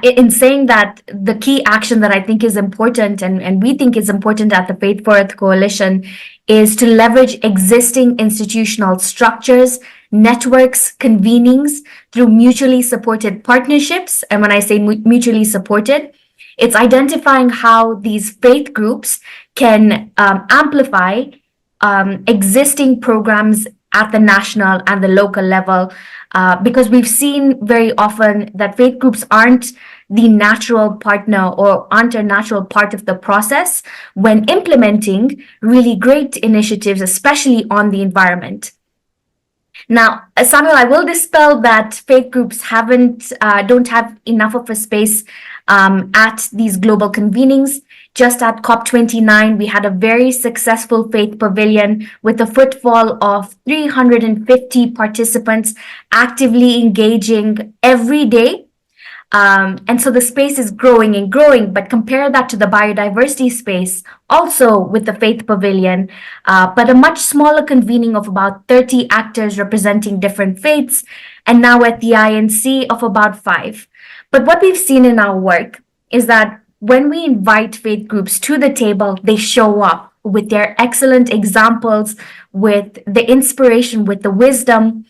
in saying that, the key action that I think is important and we think is important at the Faith for Earth Coalition is to leverage existing institutional structures, networks, convenings through mutually supported partnerships. And when I say mutually supported, it's identifying how these faith groups can amplify existing programs at the national and the local level, because we've seen very often that faith groups aren't the natural partner or aren't a natural part of the process when implementing really great initiatives, especially on the environment. Now, Samuel, I will dispel that faith groups don't have enough of a space at these global convenings. Just at COP29, we had a very successful faith pavilion with a footfall of 350 participants actively engaging every day. And so the space is growing and growing, but compare that to the biodiversity space, also with the Faith Pavilion, but a much smaller convening of about 30 actors representing different faiths, and now at the INC of about 5. But what we've seen in our work is that when we invite faith groups to the table, they show up with their excellent examples, with the inspiration, with the wisdom.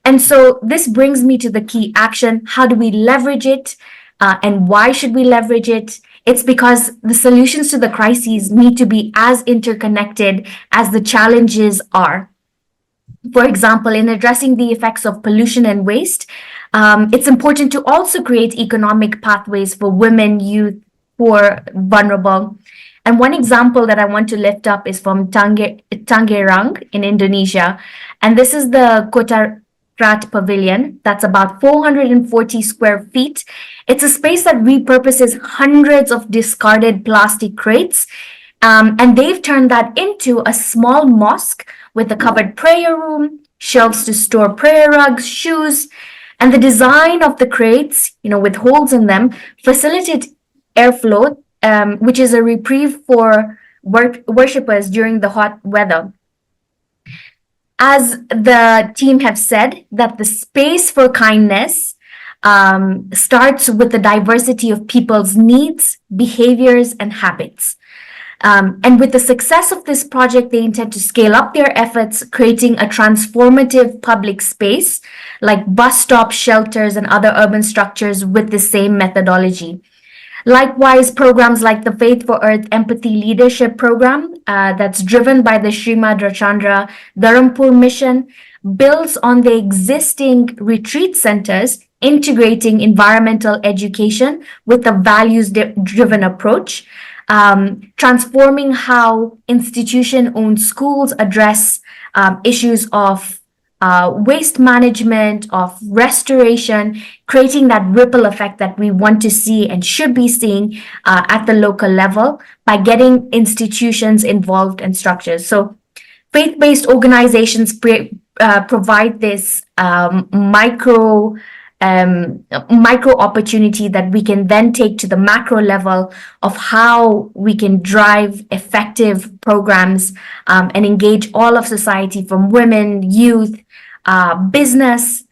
And so this brings me to the key action. How do we leverage it? And why should we leverage it? It's because the solutions to the crises need to be as interconnected as the challenges are. For example, in addressing the effects of pollution and waste, it's important to also create economic pathways for women, youth, poor, vulnerable. And one example that I want to lift up is from Tangerang in Indonesia. And this is the Kota Rat Pavilion that's about 440 square feet. It's a space that repurposes hundreds of discarded plastic crates, and they've turned that into a small mosque with a covered prayer room, shelves to store prayer rugs, shoes, and the design of the crates, with holes in them, facilitate airflow, which is a reprieve for worshippers during the hot weather. As the team have said, that the space for kindness starts with the diversity of people's needs, behaviors, and habits. And with the success of this project, they intend to scale up their efforts, creating a transformative public space like bus stops, shelters, and other urban structures with the same methodology. Likewise, programs like the Faith for Earth Empathy Leadership Program, that's driven by the Srimad Rachandra Dharampur mission, builds on the existing retreat centers, integrating environmental education with a values-driven approach, transforming how institution-owned schools address issues of waste management, of restoration, creating that ripple effect that we want to see and should be seeing at the local level by getting institutions involved and structures. So faith-based organizations provide this micro opportunity that we can then take to the macro level of how we can drive effective programs and engage all of society, from women, youth, business.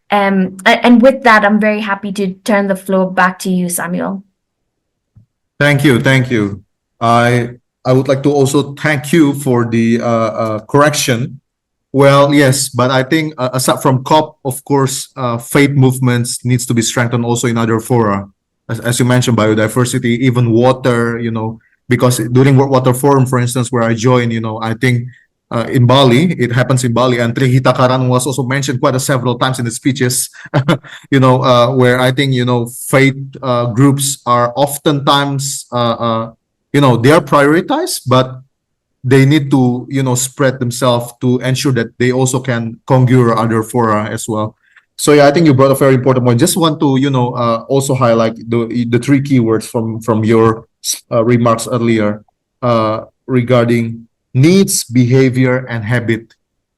And with that, I'm very happy to turn the floor back to you, Samuel. Thank you. Thank you. I would like to also thank you for the correction. Well, yes, but I think aside from COP, of course, faith movements needs to be strengthened also in other fora. As you mentioned, biodiversity, even water, because during World Water Forum, for instance, where I joined, I think in Bali, it happens in Bali, and Trihita Karang was also mentioned quite several times in the speeches, where I think, faith groups are oftentimes, they are prioritized, but they need to, spread themselves to ensure that they also can conjure other fora as well. So yeah, I think you brought a very important point. Just want to, also highlight the three keywords from your remarks earlier regarding needs, behavior, and habit.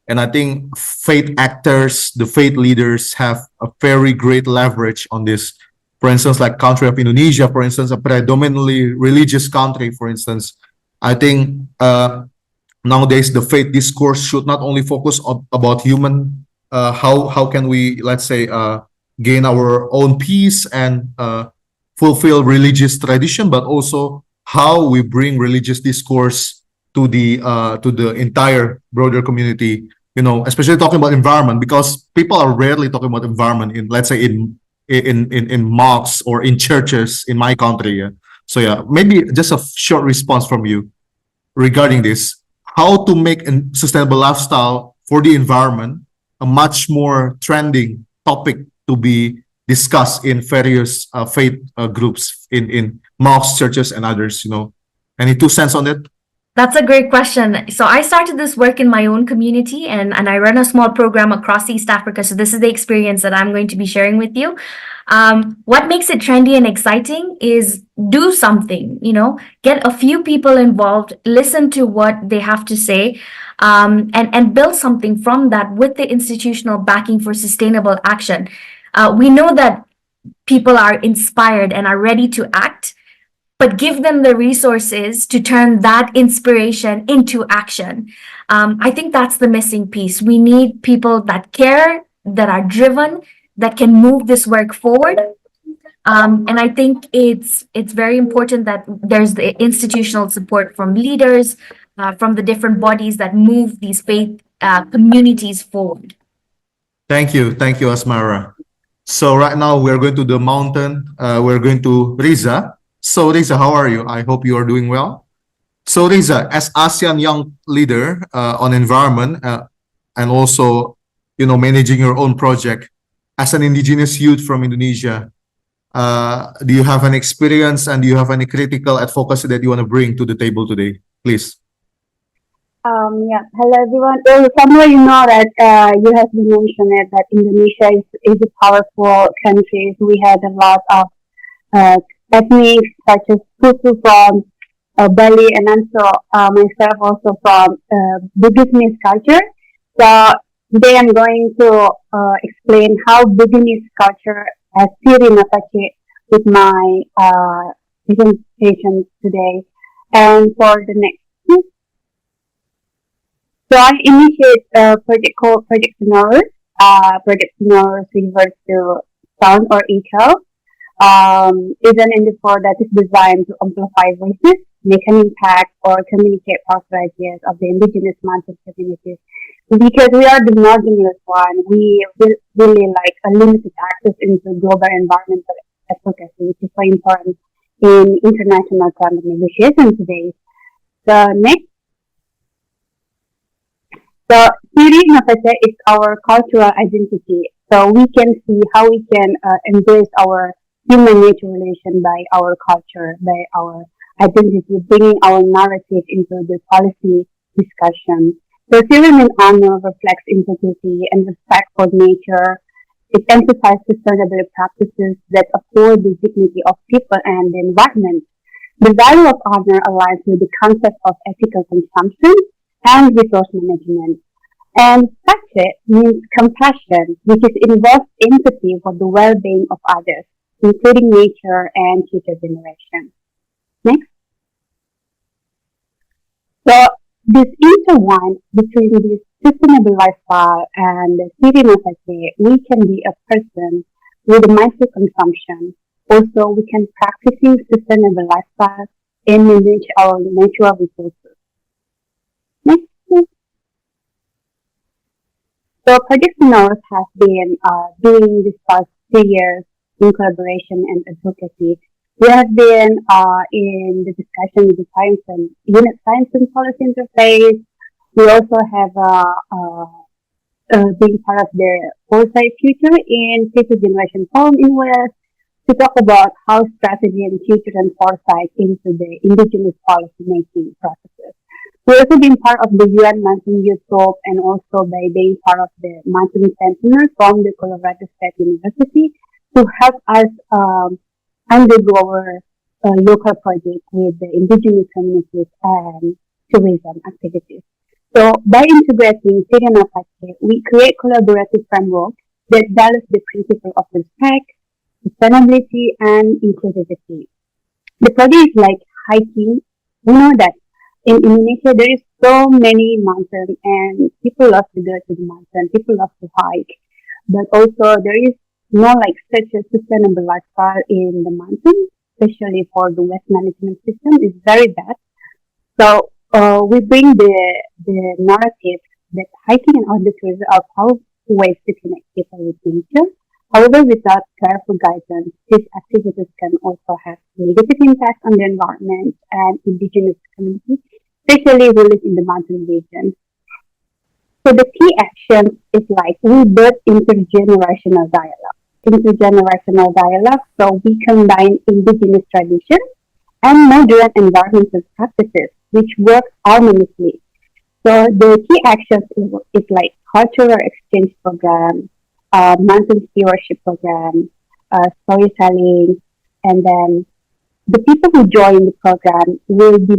And I think faith actors, the faith leaders, have a very great leverage on this. For instance, like country of Indonesia, for instance, a predominantly religious country, for instance, I think nowadays the faith discourse should not only focus about human, how can we, let's say, gain our own peace and fulfill religious tradition, but also how we bring religious discourse to the entire broader community. Especially talking about environment, because people are rarely talking about environment in, let's say, in mosques or in churches in my country. Yeah? So yeah, maybe just a short response from you regarding this, how to make a sustainable lifestyle for the environment a much more trending topic to be discussed in various faith groups in mosques, churches, and others. Any 2 cents on it? That's a great question. So I started this work in my own community and I run a small program across East Africa. So this is the experience that I'm going to be sharing with you. What makes it trendy and exciting is do something, get a few people involved, listen to what they have to say, and build something from that with the institutional backing for sustainable action. We know that people are inspired and are ready to act, but give them the resources to turn that inspiration into action. I think that's the missing piece. We need people that care, that are driven, that can move this work forward. And I think it's very important that there's the institutional support from leaders, from the different bodies that move these faith communities forward. Thank you, Asmara. So right now we're going to the mountain. We're going to Riza. So Riza, how are you? I hope you are doing well. So Riza, as ASEAN Young Leader on Environment and also, managing your own project as an indigenous youth from Indonesia, do you have an experience and do you have any critical advocacy that you want to bring to the table today? Please. Yeah. Hello, everyone. Well, somewhere you know that you have been mentioned it, that Indonesia is a powerful country. We had a lot of ethnics such as Hutu from Bali, and also myself also from Buddhist culture. So today I'm going to explain how Buddhist culture has fit in with my presentation today. And for the next, so I initiate a project called Project Sonorous. Project Sonorous refers to sound or echo. Is an endeavor that is designed to amplify voices, make an impact, or communicate powerful ideas of the indigenous mountain communities. Because we are the marginalized one, we really like a limited access into global environmental advocacy, which is so important in international climate negotiations today. The next, so Siri Nafete is our cultural identity. So we can see how we can embrace our human nature relation by our culture, by our identity, bringing our narrative into the policy discussion. So Syrian honor reflects integrity and respect for nature. It emphasizes sustainable practices that afford the dignity of people and the environment. The value of honor aligns with the concept of ethical consumption and resource management. And Sache means compassion, which involves empathy for the well-being of others, including nature and future generations. Next. So this intertwine between this sustainable lifestyle and the city of we can be a person with mindful consumption. Also, we can practicing sustainable lifestyle and manage our natural resources. Next. So Project Sonorous has been doing this past 3 years in collaboration and advocacy. We have been in the discussion with the Unit Science and Policy Interface. We also have been part of the Foresight Future in Future Generation Forum in West to talk about how strategy and future and foresight into the indigenous policy making processes. We've also been part of the UN Mountain Youth Group and also by being part of the Mountain Sentinel from the Colorado State University to help us undergo our local project with the indigenous communities and tourism activities. So by integrating Syrian Apache, we create collaborative framework that values the principle of respect, sustainability, and inclusivity. The project is like hiking. We know that in Indonesia, there is so many mountains and people love to go to the mountain. People love to hike. But also there is no like such a sustainable lifestyle in the mountains, especially for the waste management system is very bad. So we bring the narrative that hiking and outdoor tourism are powerful ways to connect people with nature. However, without careful guidance, these activities can also have negative impact on the environment and indigenous communities, especially those in the mountain regions. So the key action is like we build intergenerational dialogue. So we combine indigenous traditions and modern environmental practices which work harmoniously. So the key actions is like cultural exchange program, mountain stewardship program, storytelling, and then the people who join the program will be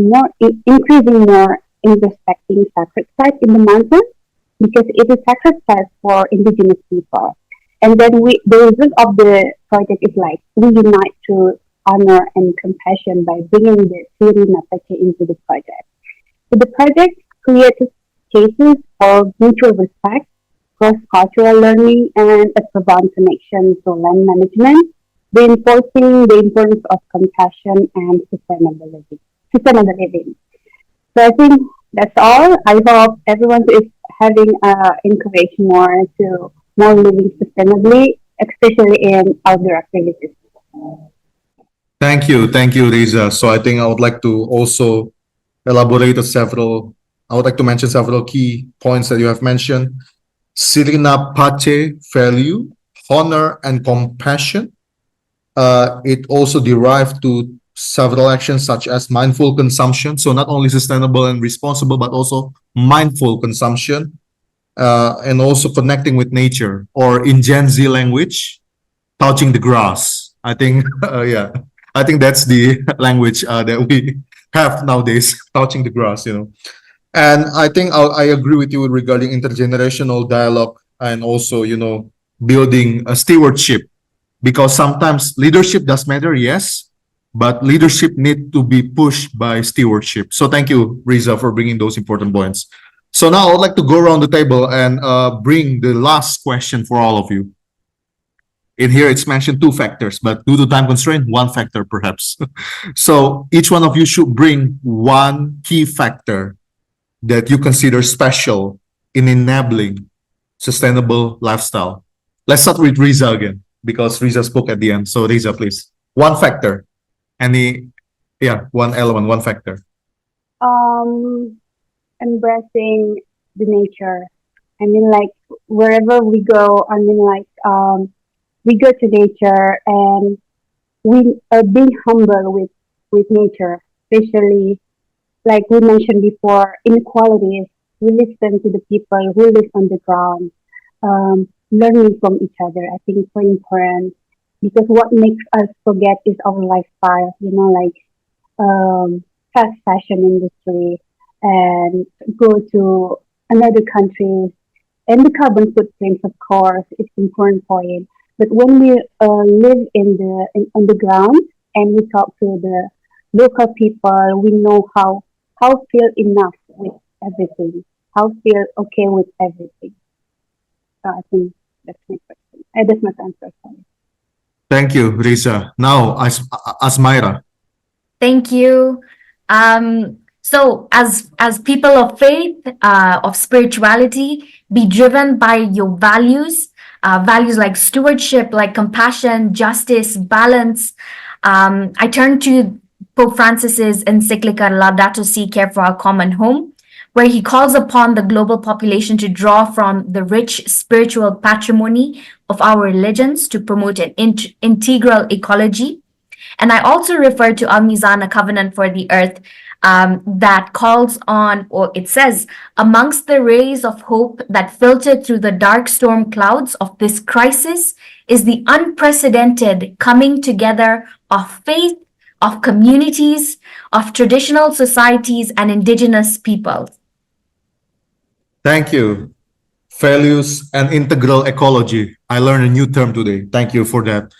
increasing more in respecting sacred sites in the mountains because it is sacred sites for indigenous people. And then the result of the project is like we unite through honor and compassion by bringing the theory Mapeke into the project. So the project creates spaces for mutual respect, cross-cultural learning, and a profound connection to land management, reinforcing the importance of compassion and sustainability. Sustainable living. So I think that's all. I hope everyone is having encourage more to more living sustainably, especially in outdoor activities. Thank you, Riza. So I think I would like to also elaborate on several. I would like to mention several key points that you have mentioned. Sirina Pache value, honor, and compassion. It also derived to several actions such as mindful consumption. So not only sustainable and responsible, but also mindful consumption, and also connecting with nature, or in Gen Z language, touching the grass. I think, yeah, I think that's the language that we have nowadays, touching the grass, you know. And I think I agree with you regarding intergenerational dialogue and also, you know, building a stewardship, because sometimes leadership does matter, yes, but leadership need to be pushed by stewardship. So thank you, Riza, for bringing those important points. So now I would like to go around the table and bring the last question for all of you. In here, it's mentioned 2 factors, but due to time constraint, 1 factor perhaps. So each one of you should bring 1 key factor that you consider special in enabling sustainable lifestyle. Let's start with Riza again, because Riza spoke at the end. So Riza, please. 1 factor. Any, yeah, 1 element, 1 factor. Embracing the nature. I mean, like wherever we go, I mean, like we go to nature and we are being humble with nature, especially like we mentioned before, inequalities. We listen to the people who live on the ground, learning from each other. I think it's very important because what makes us forget is our lifestyle. You know, like fast fashion industry and go to another country, and the carbon footprints, of course, it's important point. But when we live on the ground and we talk to the local people, we know how feel enough with everything, how feel okay with everything. So I think that's my question. That's my answer. Sorry. Thank you, Riza. Now, Asmaira. Thank you. So as people of faith, of spirituality, be driven by your values, values like stewardship, like compassion, justice, balance. I turn to Pope Francis's encyclical Laudato Si, Care for Our Common Home, where he calls upon the global population to draw from the rich spiritual patrimony of our religions to promote an integral ecology. And I also refer to Al Mizan, a covenant for the earth, that calls on, or it says, amongst the rays of hope that filter through the dark storm clouds of this crisis is the unprecedented coming together of faith, of communities, of traditional societies and indigenous peoples. Thank you. Values and integral ecology. I learned a new term today. Thank you for that.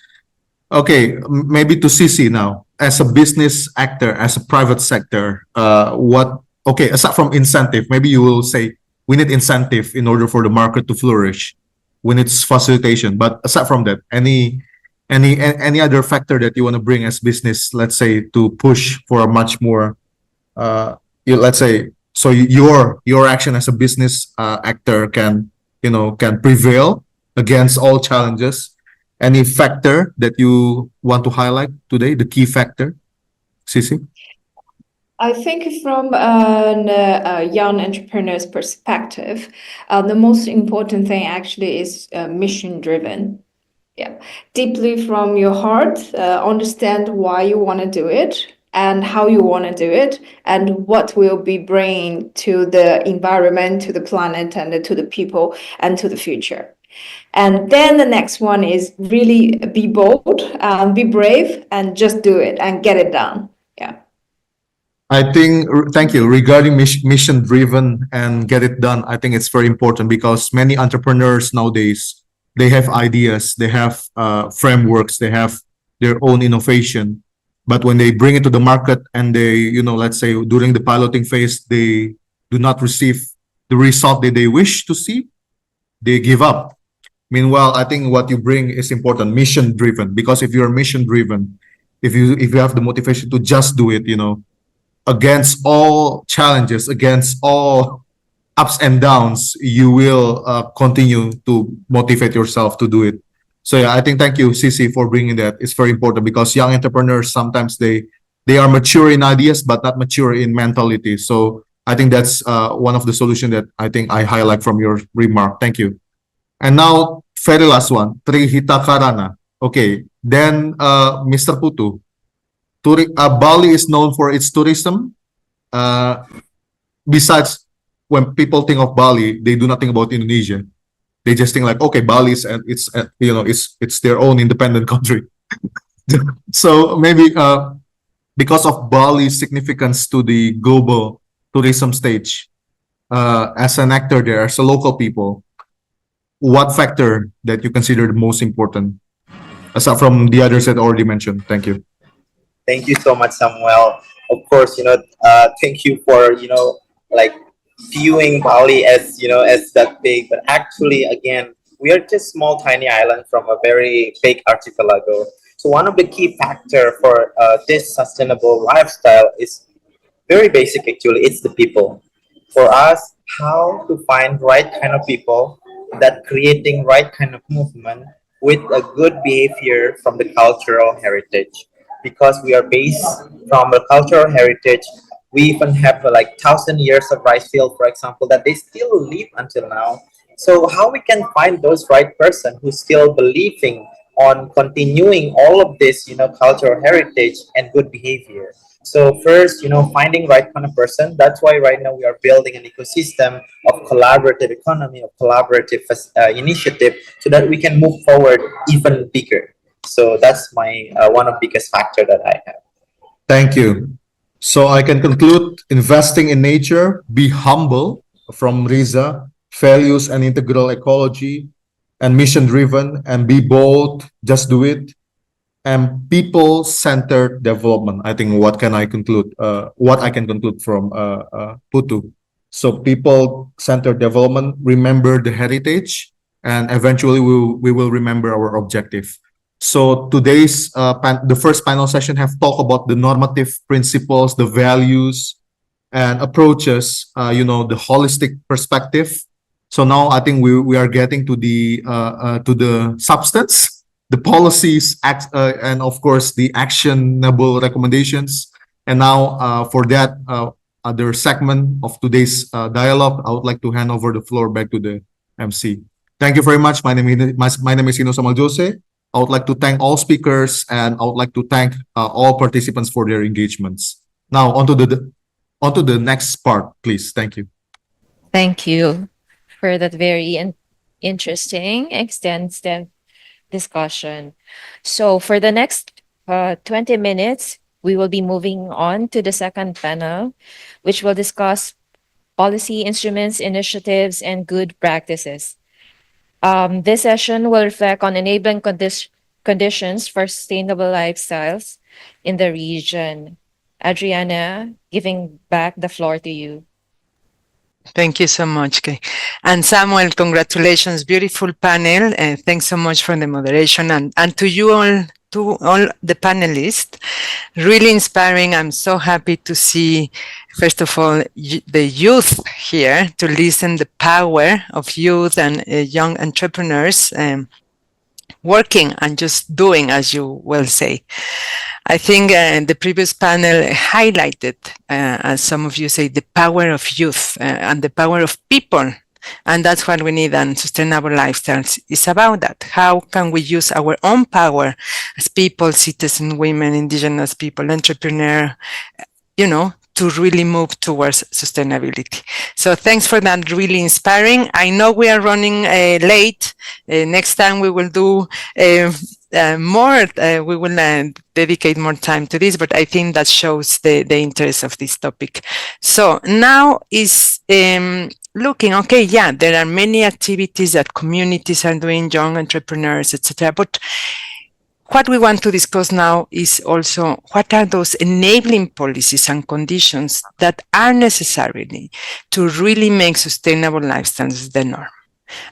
Okay, maybe to Sisi now. As a business actor, as a private sector, aside from incentive, maybe you will say we need incentive in order for the market to flourish. We need facilitation. But aside from that, any other factor that you want to bring as business, let's say, to push for a much more, let's say, so your action as a business actor can prevail against all challenges. Any factor that you want to highlight today, the key factor, Sisi? I think from a young entrepreneur's perspective, the most important thing actually is mission driven. Yeah, deeply from your heart, understand why you want to do it, and how you want to do it, and what will be bringing to the environment, to the planet, and to the people, and to the future. And then the next one is really be bold, be brave, and just do it and get it done. Yeah. I think, thank you. Regarding mission driven and get it done, I think it's very important because many entrepreneurs nowadays, they have ideas, they have frameworks, they have their own innovation. But when they bring it to the market and they, let's say during the piloting phase, they do not receive the result that they wish to see, they give up. Meanwhile, I think what you bring is important, mission driven, because if you're mission driven, if you have the motivation to just do it, against all challenges, against all ups and downs, you will continue to motivate yourself to do it. So yeah, I think thank you, Cici, for bringing that. It's very important because young entrepreneurs sometimes they are mature in ideas but not mature in mentality. So I think that's one of the solutions that I think I highlight from your remark. Thank you. And now, very last one, Trihita Karana. Okay, then Mr. Putu. Bali is known for its tourism. Besides, when people think of Bali, they do not think about Indonesia. They just think like, okay, Bali is it's their own independent country. So maybe because of Bali's significance to the global tourism stage, as an actor there, as a local people, what factor that you consider the most important, aside from the others that already mentioned? Thank you. Thank you so much, Samuel. Of course, thank you for, like viewing Bali as, as that big, but actually, again, we are just small, tiny island from a very big archipelago. So one of the key factor for this sustainable lifestyle is very basic, actually. It's the people. For us, how to find right kind of people that creating right kind of movement with a good behavior from the cultural heritage. Because we are based from a cultural heritage, we even have like 1,000 years of rice field, for example, that they still live until now. So how we can find those right person who still believing on continuing all of this, cultural heritage and good behavior. So first, finding right kind of person. That's why right now we are building an ecosystem of collaborative economy, of collaborative initiative, so that we can move forward even bigger. So that's my one of biggest factor that I have. Thank you. So I can conclude: investing in nature, be humble from Riza, values and integral ecology, and mission driven, and be bold, just do it, and people-centered development. I think what can I conclude? What I can conclude from Putu. So people-centered development, remember the heritage, and eventually we will remember our objective. So today's the first panel session have talked about the normative principles, the values, and approaches. The holistic perspective. So now I think we are getting to the substance, the policies, and of course the actionable recommendations. And now for that other segment of today's dialogue, I would like to hand over the floor back to the MC. Thank you very much. My name is Ino Samuel Jose. I would like to thank all speakers, and I would like to thank all participants for their engagements. Now onto the next part, please. Thank you. Thank you for that very interesting, extensive discussion. So for the next 20 minutes, we will be moving on to the second panel, which will discuss policy instruments, initiatives, and good practices. This session will reflect on enabling conditions for sustainable lifestyles in the region. Adriana, giving back the floor to you. Thank you so much, Kay. And Samuel, congratulations, beautiful panel. Thanks so much for the moderation, and to you all, to all the panelists, really inspiring. I'm so happy to see, first of all, the youth here, to listen the power of youth and young entrepreneurs working and just doing, as you well say. I think the previous panel highlighted, as some of you say, the power of youth and the power of people And that's what we need, and sustainable lifestyles is about that. How can we use our own power as people, citizens, women, indigenous people, entrepreneurs, to really move towards sustainability. So thanks for that, really inspiring. I know we are running late. Next time we will do more, we will dedicate more time to this, but I think that shows the interest of this topic. So now is looking, okay, yeah, there are many activities that communities are doing, young entrepreneurs, etc. But what we want to discuss now is also what are those enabling policies and conditions that are necessary to really make sustainable lifestyles the norm.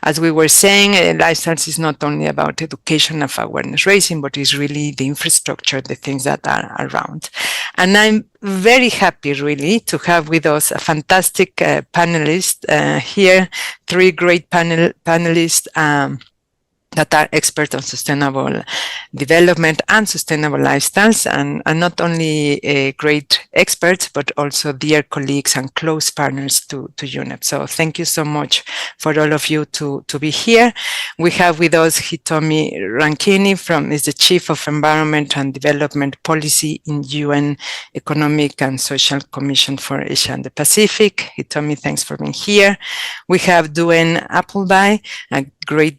As we were saying, lifestyles is not only about education of awareness raising, but is really the infrastructure, the things that are around. And I'm very happy really to have with us a fantastic panelist here, 3 great panelists that are experts on sustainable development and sustainable lifestyles, and not only great experts, but also dear colleagues and close partners to UNEP. So thank you so much for all of you to be here. We have with us Hitomi Rankini is the Chief of Environment and Development Policy in UN Economic and Social Commission for Asia and the Pacific. Hitomi, thanks for being here. We have Duen Appleby, a great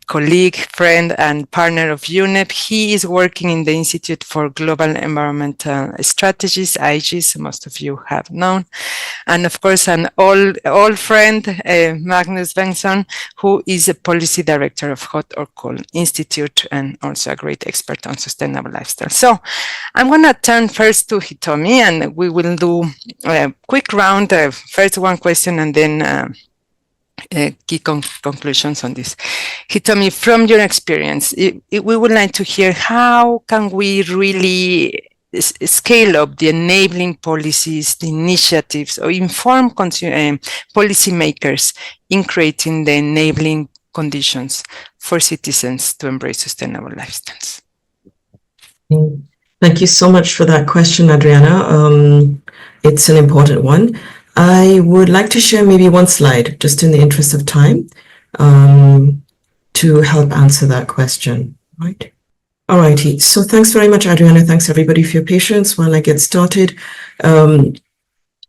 colleague, friend, and partner of UNEP. He is working in the Institute for Global Environmental Strategies, IGES, most of you have known. And of course, an old friend, Magnus Bengtsson, who is a policy director of Hot or Cold Institute and also a great expert on sustainable lifestyle. So I'm going to turn first to Hitomi, and we will do a quick round, first one question and then key conclusions on this. Hitomi, from your experience, we would like to hear how can we really scale up the enabling policies, the initiatives, or inform policymakers in creating the enabling conditions for citizens to embrace sustainable lifestyles. Thank you so much for that question, Adriana. It's an important one. I would like to share maybe one slide, just in the interest of time, to help answer that question, right? All righty. So thanks very much, Adriana. Thanks, everybody, for your patience while I get started. I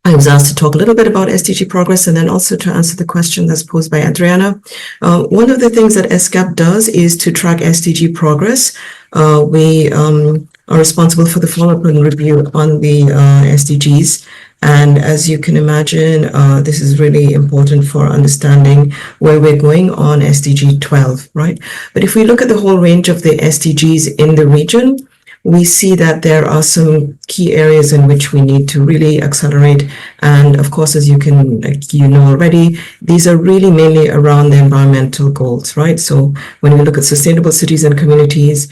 was asked to talk a little bit about SDG progress and then also to answer the question that's posed by Adriana. One of the things that ESCAP does is to track SDG progress. We are responsible for the follow-up and review on the SDGs. And as you can imagine, this is really important for understanding where we're going on SDG 12, right? But if we look at the whole range of the SDGs in the region, we see that there are some key areas in which we need to really accelerate. And of course, as you know already, these are really mainly around the environmental goals, right? So when we look at sustainable cities and communities,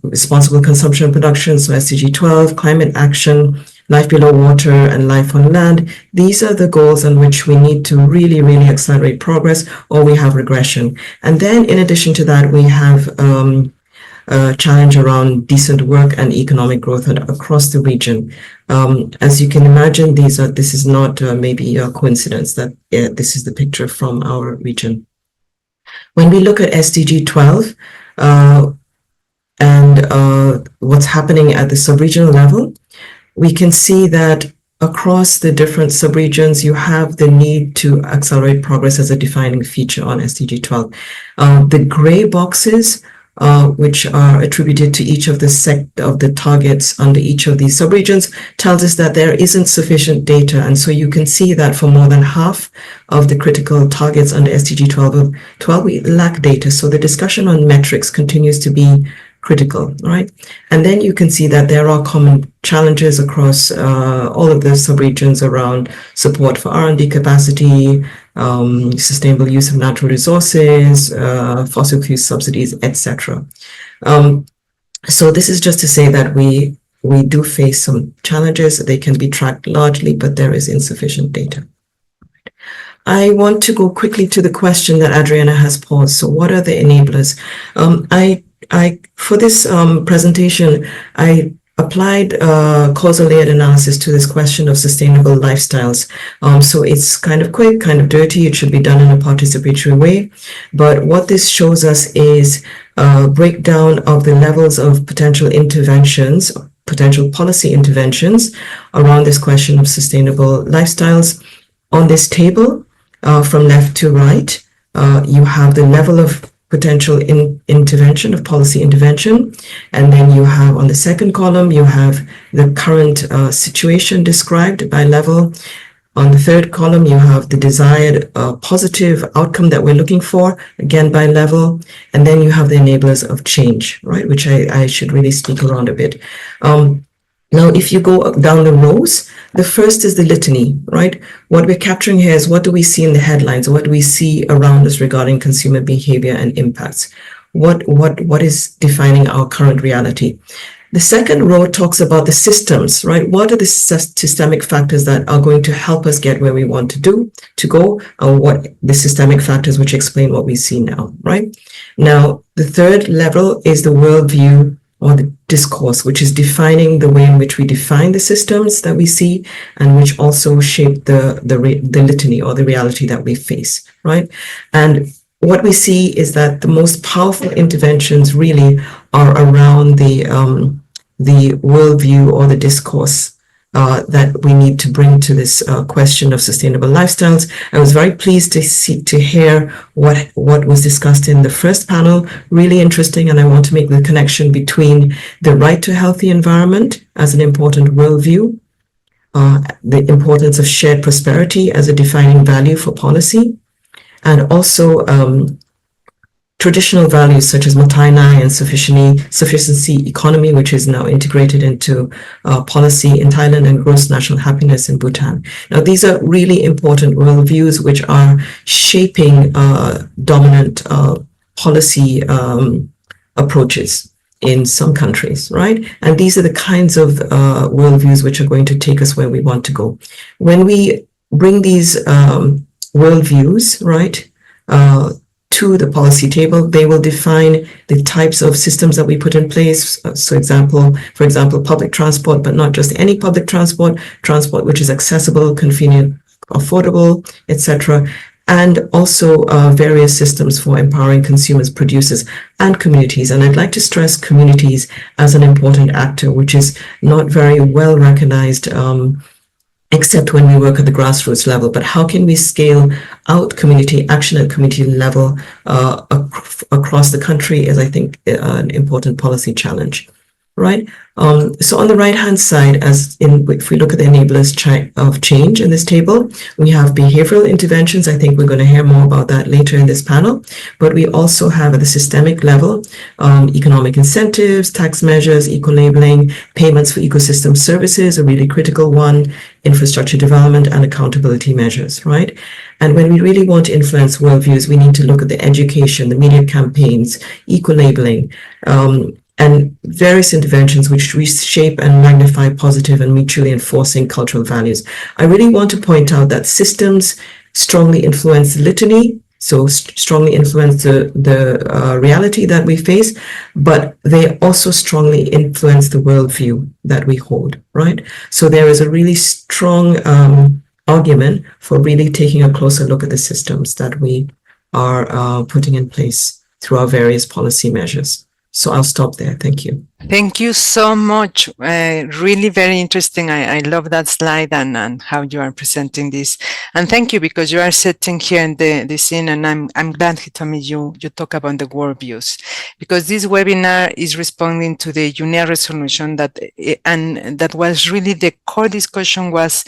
responsible consumption and production, so SDG 12, climate action, life below water, and life on land. These are the goals on which we need to really, really accelerate progress, or we have regression. And then in addition to that, we have a challenge around decent work and economic growth across the region. As you can imagine, this is not maybe a coincidence that this is the picture from our region. When we look at SDG 12 and what's happening at the sub-regional level, we can see that across the different subregions, you have the need to accelerate progress as a defining feature on SDG 12. The gray boxes, which are attributed to each of the targets under each of these subregions, tells us that there isn't sufficient data. And so you can see that for more than half of the critical targets under SDG 12, we lack data. So the discussion on metrics continues to be critical, right? And then you can see that there are common challenges across all of the subregions around support for R&D capacity, sustainable use of natural resources, fossil fuel subsidies, etc. So this is just to say that we do face some challenges. They can be tracked largely, but there is insufficient data. I want to go quickly to the question that Adriana has posed. So what are the enablers? For this presentation, I applied causal layered analysis to this question of sustainable lifestyles. So it's kind of quick, kind of dirty. It should be done in a participatory way. But what this shows us is a breakdown of the levels of potential interventions, potential policy interventions around this question of sustainable lifestyles. On this table, from left to right, you have the level of potential intervention, of policy intervention. And then you have on the second column, you have the current situation described by level. On the third column, you have the desired positive outcome that we're looking for, again by level. And then you have the enablers of change, right, which I should really speak around a bit. Now, if you go down the rows, the first is the litany, right? What we're capturing here is what do we see in the headlines? What do we see around us regarding consumer behavior and impacts? What is defining our current reality? The second row talks about the systems, right? What are the systemic factors that are going to help us get where we want to go, or what the systemic factors which explain what we see now, right? Now, the third level is the worldview or the discourse, which is defining the way in which we define the systems that we see and which also shape the litany or the reality that we face, right? And what we see is that the most powerful interventions really are around the worldview or the discourse that we need to bring to this question of sustainable lifestyles. I was very pleased to hear what was discussed in the first panel. Really interesting, and I want to make the connection between the right to a healthy environment as an important worldview, the importance of shared prosperity as a defining value for policy, and also traditional values such as Motainai and sufficiency economy, which is now integrated into policy in Thailand, and gross national happiness in Bhutan. Now, these are really important worldviews which are shaping dominant policy approaches in some countries, right? And these are the kinds of worldviews which are going to take us where we want to go. When we bring these worldviews, right, to the policy table, they will define the types of systems that we put in place. For example, public transport, but not just any public transport which is accessible, convenient, affordable, etc. And also various systems for empowering consumers, producers, and communities. And I'd like to stress communities as an important actor, which is not very well recognized except when we work at the grassroots level. But how can we scale out community action at community level across the country is, I think, an important policy challenge, right? So on the right-hand side, if we look at the enablers of change in this table, we have behavioral interventions. I think we're going to hear more about that later in this panel. But we also have at the systemic level, economic incentives, tax measures, eco-labeling, payments for ecosystem services, a really critical one, infrastructure development, and accountability measures, right? And when we really want to influence worldviews, we need to look at the education, the media campaigns, eco-labeling, and various interventions which reshape and magnify positive and mutually enforcing cultural values. I really want to point out that systems strongly influence the litany, so strongly influence the reality that we face, but they also strongly influence the worldview that we hold, right? So there is a really strong argument for really taking a closer look at the systems that we are putting in place through our various policy measures. So I'll stop there. Thank you. Thank you so much. Really very interesting. I love that slide and how you are presenting this. And thank you, because you are sitting here in the scene, and I'm glad, Hitomi, you talk about the worldviews, because this webinar is responding to the UNEA resolution that was really the core discussion was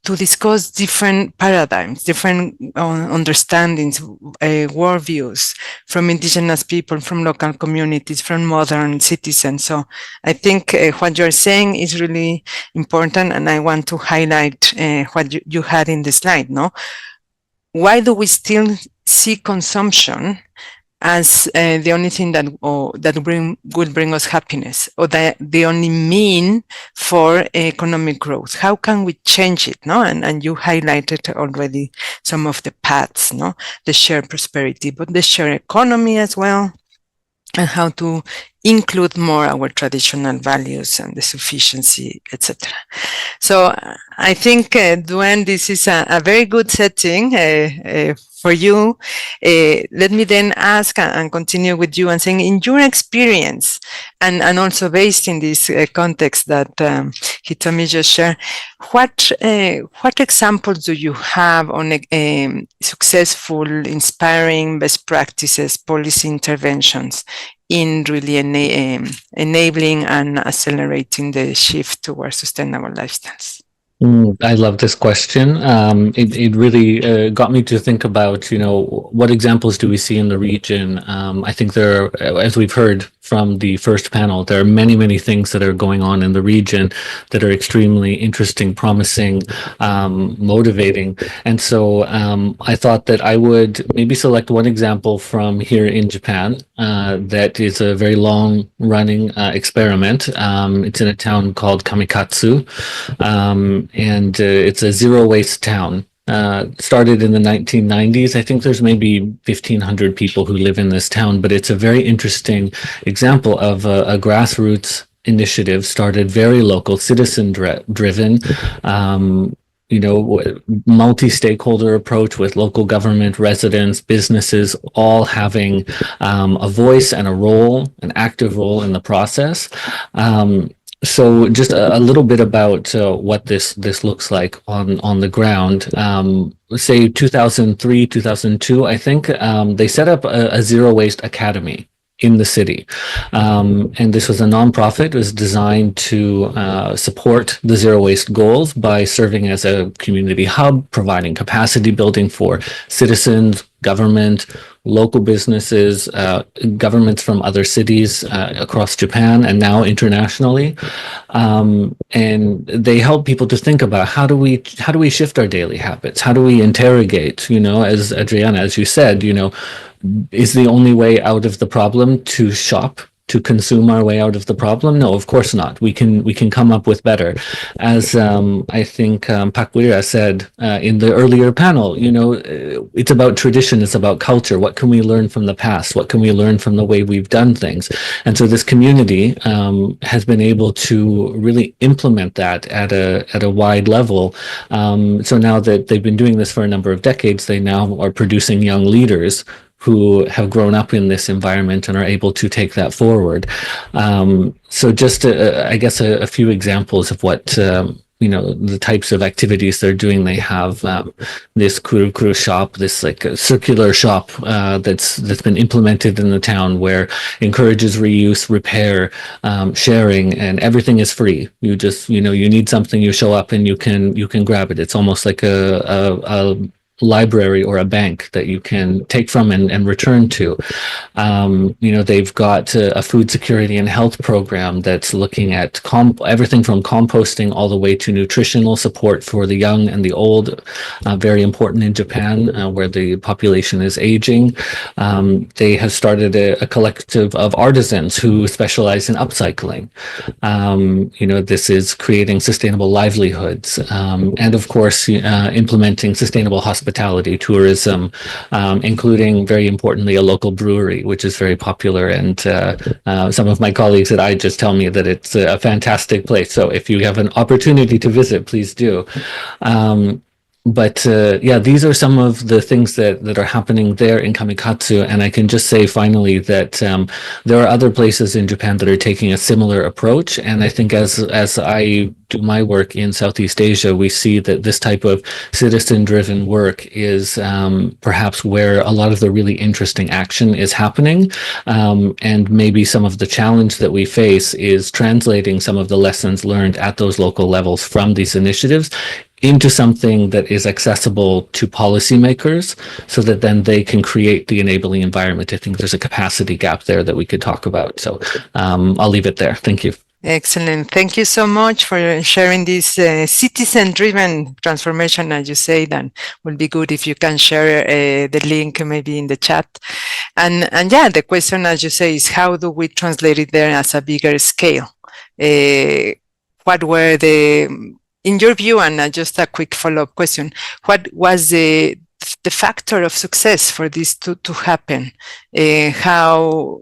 to discuss different paradigms, different understandings, worldviews from indigenous people, from local communities, from modern citizens. So I think what you're saying is really important, and I want to highlight what you had in the slide, no? Why do we still see consumption as the only thing that will bring us happiness, or the only mean for economic growth? How can we change it? No, and you highlighted already some of the paths, no, the shared prosperity, but the shared economy as well, and how to include more our traditional values and the sufficiency, etc. So I think, Duane, this is a very good setting for you. Let me then ask and continue with you and saying, in your experience, and also based in this context that Hitomi just shared, what examples do you have on successful, inspiring best practices, policy interventions in really enabling and accelerating the shift towards sustainable lifestyles? I love this question. It really got me to think about, what examples do we see in the region? I think there are, as we've heard from the first panel, there are many, many things that are going on in the region that are extremely interesting, promising, motivating. And so I thought that I would maybe select one example from here in Japan that is a very long running experiment. It's in a town called Kamikatsu. And it's a zero waste town. Started in the 1990s. I think there's maybe 1,500 people who live in this town, but it's a very interesting example of a grassroots initiative started very local, citizen driven, multi-stakeholder approach with local government, residents, businesses, all having a voice and a role, an active role in the process. So just a little bit about what this looks like on the ground. Say 2003, 2002, I think they set up a zero waste academy in the city. And this was a nonprofit. It was designed to support the zero waste goals by serving as a community hub, providing capacity building for citizens, government, local businesses, governments from other cities across Japan and now internationally. And they help people to think about how do we shift our daily habits? How do we interrogate, as Adriana, as you said, is the only way out of the problem to shop, to consume our way out of the problem? No, of course not. We can come up with better. As I think Pakwira said in the earlier panel, it's about tradition, it's about culture. What can we learn from the past? What can we learn from the way we've done things? And so this community has been able to really implement that at a wide level. So now that they've been doing this for a number of decades, they now are producing young leaders who have grown up in this environment and are able to take that forward. So just, I guess, a few examples of what, the types of activities they're doing. They have this kuru shop, this like a circular shop that's been implemented in the town where encourages reuse, repair, sharing, and everything is free. You just, you need something, you show up and you can grab it. It's almost like a library or a bank that you can take from and return to. They've got a food security and health program that's looking at everything from composting all the way to nutritional support for the young and the old, very important in Japan where the population is aging. They have started a collective of artisans who specialize in upcycling. This is creating sustainable livelihoods and of course implementing sustainable hospitality, tourism, including very importantly a local brewery, which is very popular. And some of my colleagues at I just tell me that it's a fantastic place. So if you have an opportunity to visit, please do. But these are some of the things that are happening there in Kamikatsu. And I can just say finally that there are other places in Japan that are taking a similar approach. And I think as I do my work in Southeast Asia, we see that this type of citizen-driven work is perhaps where a lot of the really interesting action is happening. And maybe some of the challenge that we face is translating some of the lessons learned at those local levels from these initiatives into something that is accessible to policymakers so that then they can create the enabling environment. I think there's a capacity gap there that we could talk about. So I'll leave it there. Thank you. Excellent. Thank you so much for sharing this citizen-driven transformation, as you say. That would be good if you can share the link maybe in the chat. And the question, as you say, is how do we translate it there as a bigger scale? What were in your view, and just a quick follow-up question, what was the factor of success for this to happen? How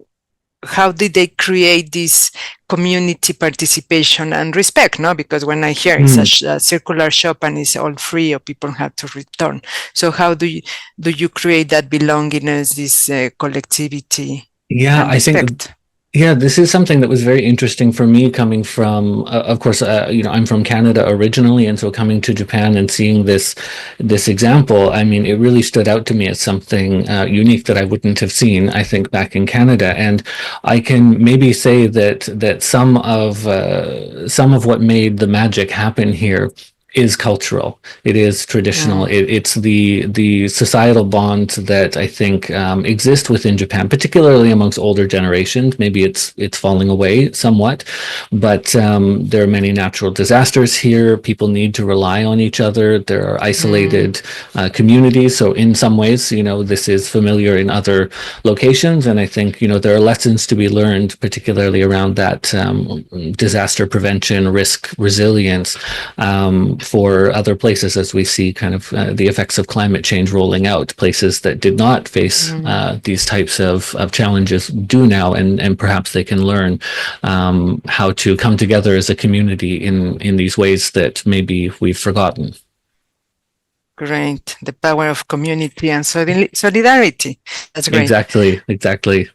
how did they create this community participation and respect? No, because when I hear it's a circular shop and it's all free, or people have to return. So how do you create that belongingness, this collectivity? Yeah, And I think respect? Yeah, this is something that was very interesting for me coming from, of course, I'm from Canada originally, and so coming to Japan and seeing this example, I mean, it really stood out to me as something unique that I wouldn't have seen, I think, back in Canada. And I can maybe say that some of what made the magic happen here is cultural. It is traditional. It's the societal bonds that I think exist within Japan, particularly amongst older generations. Maybe it's falling away somewhat, but there are many natural disasters here. People need to rely on each other. There are isolated communities. So in some ways, this is familiar in other locations, and I think there are lessons to be learned, particularly around that disaster prevention, risk resilience. For other places, as we see kind of the effects of climate change rolling out, places that did not face these types of challenges do now, and perhaps they can learn how to come together as a community in these ways that maybe we've forgotten. Great. The power of community and solidarity. That's great. Exactly.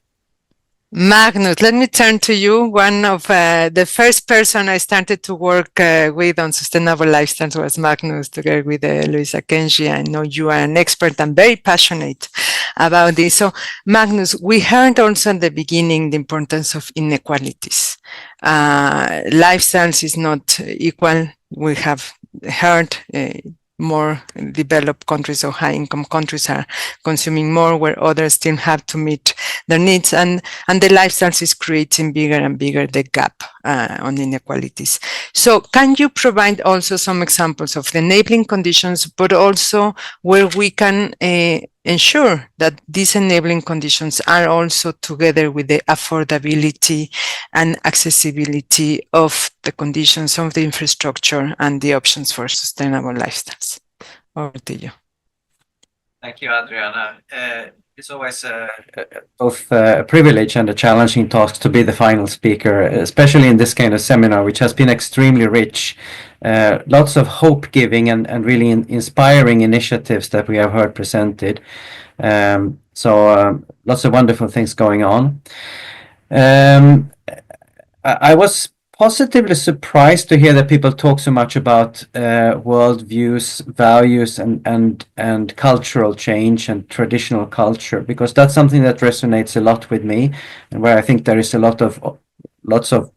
Magnus, let me turn to you. One of the first person I started to work with on sustainable lifestyles was Magnus, together with Luisa Kenji. I know you are an expert and very passionate about this. So, Magnus, we heard also at the beginning the importance of inequalities. Lifestyles is not equal. We have heard more developed countries or high-income countries are consuming more, where others still have to meet their needs, and the lifestyles is creating bigger and bigger the gap on inequalities. So can you provide also some examples of the enabling conditions, but also where we can ensure that these enabling conditions are also together with the affordability and accessibility of the conditions of the infrastructure and the options for sustainable lifestyles? Over to you. Thank you, Adriana. It's always both a privilege and a challenging task to be the final speaker, especially in this kind of seminar, which has been extremely rich. Lots of hope-giving and really inspiring initiatives that we have heard presented. So lots of wonderful things going on. I was positively surprised to hear that people talk so much about worldviews, values, and cultural change and traditional culture, because that's something that resonates a lot with me, and where I think there is lots of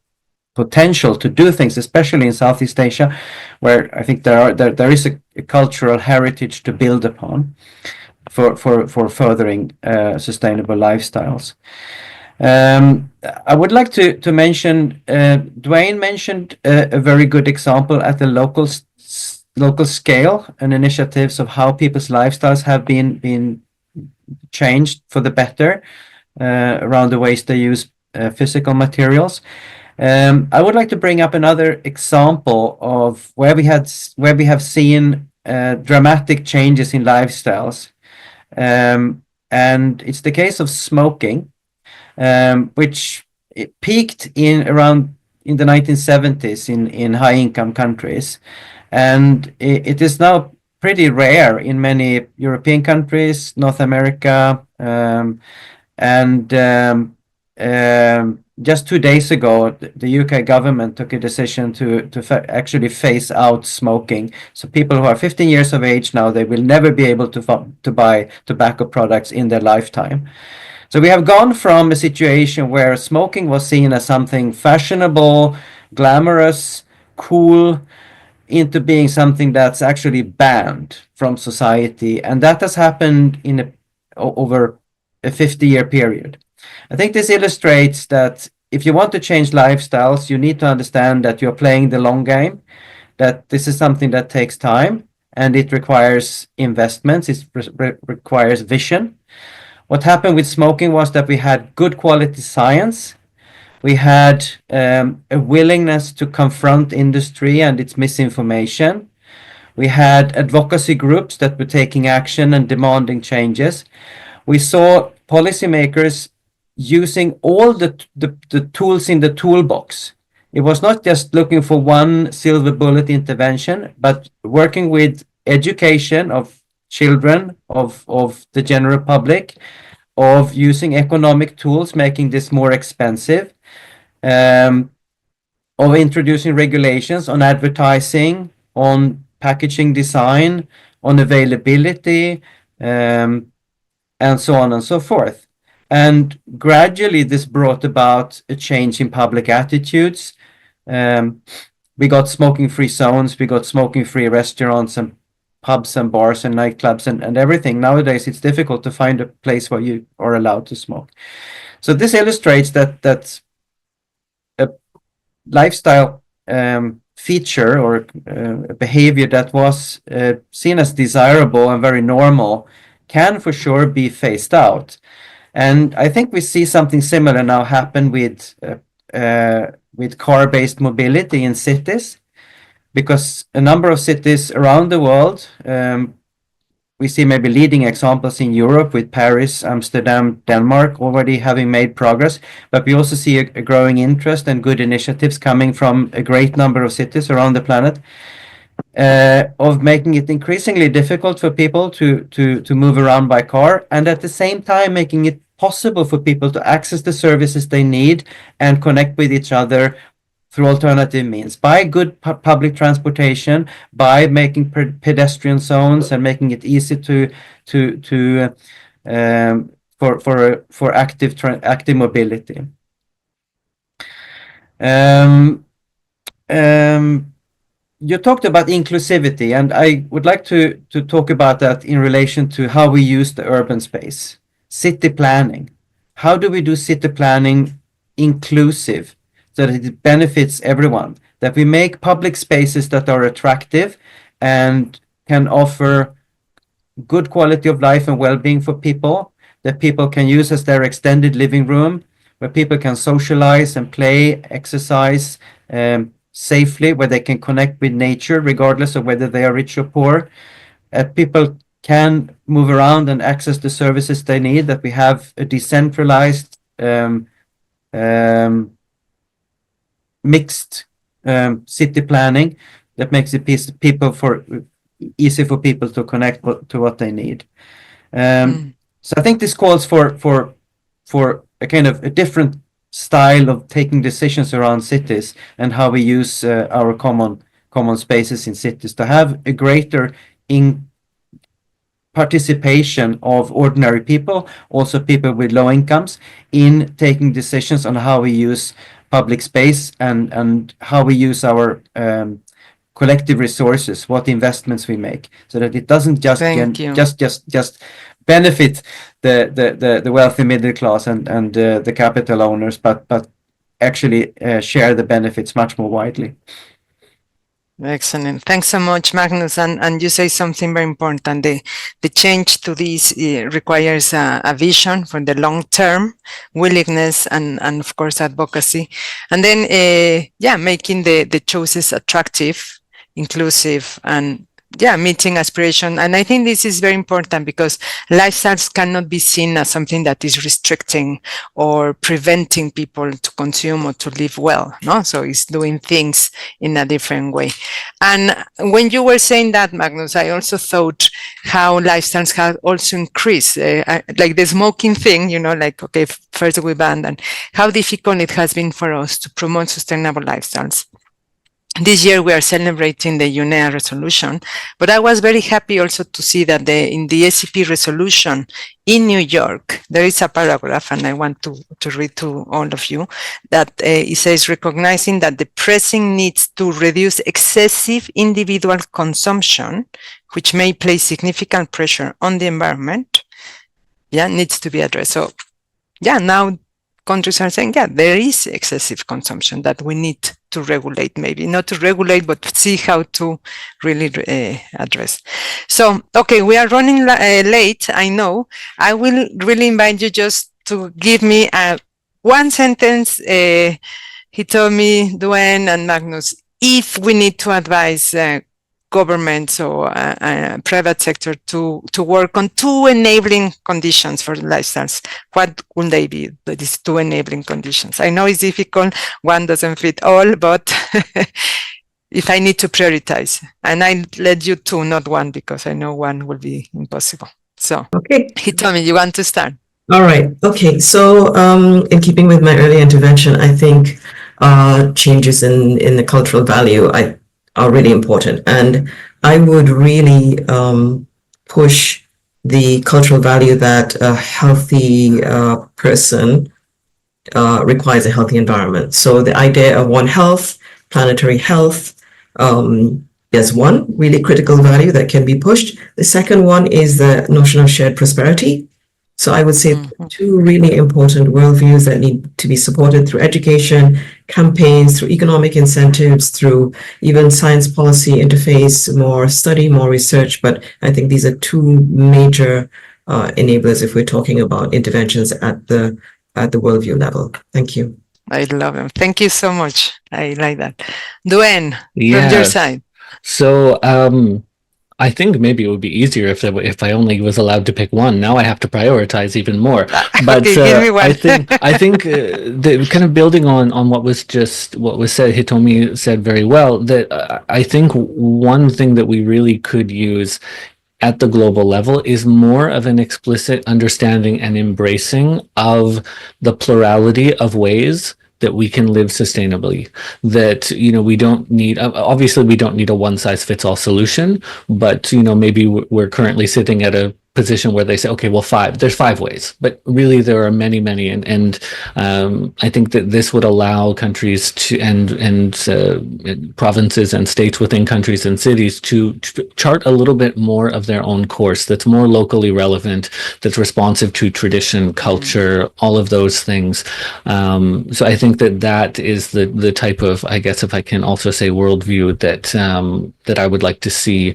potential to do things, especially in Southeast Asia, where I think there is a cultural heritage to build upon for furthering sustainable lifestyles. I would like to mention, Dwayne mentioned a very good example at the local scale and initiatives of how people's lifestyles have been changed for the better around the ways they use physical materials. I would like to bring up another example of where we have seen dramatic changes in lifestyles, and it's the case of smoking. Which it peaked in the 1970s in high-income countries, and it is now pretty rare in many European countries, North America, and just 2 days ago, the UK government took a decision to actually phase out smoking. So people who are 15 years of age now, they will never be able to buy tobacco products in their lifetime. So we have gone from a situation where smoking was seen as something fashionable, glamorous, cool, into being something that's actually banned from society. And that has happened over a 50-year period. I think this illustrates that if you want to change lifestyles, you need to understand that you're playing the long game, that this is something that takes time, and it requires investments, it requires vision. What happened with smoking was that we had good quality science. We had a willingness to confront industry and its misinformation. We had advocacy groups that were taking action and demanding changes. We saw policymakers using all the tools in the toolbox. It was not just looking for one silver bullet intervention, but working with education of children, of the general public, of using economic tools, making this more expensive, of introducing regulations on advertising, on packaging design, on availability, and so on and so forth. And gradually, this brought about a change in public attitudes. We got smoking-free zones, we got smoking-free restaurants and pubs and bars and nightclubs and everything. Nowadays, it's difficult to find a place where you are allowed to smoke. So this illustrates that a lifestyle feature or a behavior that was seen as desirable and very normal can for sure be phased out. And I think we see something similar now happen with car-based mobility in cities, because a number of cities around the world, we see maybe leading examples in Europe with Paris, Amsterdam, Denmark already having made progress, but we also see a growing interest and good initiatives coming from a great number of cities around the planet, of making it increasingly difficult for people to move around by car, and at the same time making it possible for people to access the services they need and connect with each other through alternative means, by good public transportation, by making pedestrian zones and making it easy for active mobility. You talked about inclusivity, and I would like to talk about that in relation to how we use the urban space. City planning. How do we do city planning inclusive so that it benefits everyone? That we make public spaces that are attractive and can offer good quality of life and well-being for people, that people can use as their extended living room, where people can socialize and play, exercise, safely, where they can connect with nature regardless of whether they are rich or poor. People can move around and access the services they need, that we have a decentralized mixed city planning that makes it easy for people to connect to what they need. So I think this calls for a kind of a different style of taking decisions around cities and how we use our common spaces in cities to have a greater participation of ordinary people, also people with low incomes, in taking decisions on how we use public space and how we use our collective resources, what investments we make, so that it doesn't just benefit the wealthy middle class and the capital owners, but actually share the benefits much more widely. Excellent. Thanks so much, Magnus. And you say something very important. The change to this requires a vision for the long term, willingness, and of course advocacy. And then, making the choices attractive, inclusive, and meeting aspiration. And I think this is very important because lifestyles cannot be seen as something that is restricting or preventing people to consume or to live well. No, so it's doing things in a different way. And when you were saying that, Magnus, I also thought how lifestyles have also increased, like the smoking thing, like, okay, first we banned, and how difficult it has been for us to promote sustainable lifestyles. This year we are celebrating the UNEA resolution, but I was very happy also to see that in the SCP resolution in New York, there is a paragraph, and I want to read to all of you, that it says, recognizing that the pressing needs to reduce excessive individual consumption, which may place significant pressure on the environment, needs to be addressed. So, now countries are saying, there is excessive consumption that we need to regulate, maybe not to regulate, but see how to really address. So, okay, we are running late, I know. I will really invite you just to give me one sentence. He told me, Duen and Magnus, if we need to advise governments or private sector to work on two enabling conditions for lifestyles, what would they be, these two enabling conditions? I know it's difficult, one doesn't fit all, but if I need to prioritize, and I let you two, not one, because I know one will be impossible. So, Okay. Hitomi, you want to start? All right. Okay. So, in keeping with my early intervention, I think changes in the cultural value are really important, and I would really push the cultural value that a healthy person requires a healthy environment. So the idea of One Health, planetary health, there's one really critical value that can be pushed. The second one is the notion of shared prosperity. So I would say two really important worldviews that need to be supported through education, campaigns, through economic incentives, through even science policy interface, more study, more research. But I think these are two major enablers if we're talking about interventions at the worldview level. Thank you. I love them. Thank you so much. I like that. Duen, from your Yes. side. So I think maybe it would be easier if I only was allowed to pick one. Now I have to prioritize even more. But Okay, give me one. I think the kind of building on what was said, Hitomi said very well, that I think one thing that we really could use at the global level is more of an explicit understanding and embracing of the plurality of ways that we can live sustainably. That, we don't need, obviously we don't need a one size fits all solution, but, maybe we're currently sitting at a position where they say, okay, well, there's 5 ways, but really there are many, and I think that this would allow countries to, and provinces and states within countries and cities to chart a little bit more of their own course that's more locally relevant, that's responsive to tradition, culture, all of those things. So I think that is the type of, I guess, if I can also say, worldview that I would like to see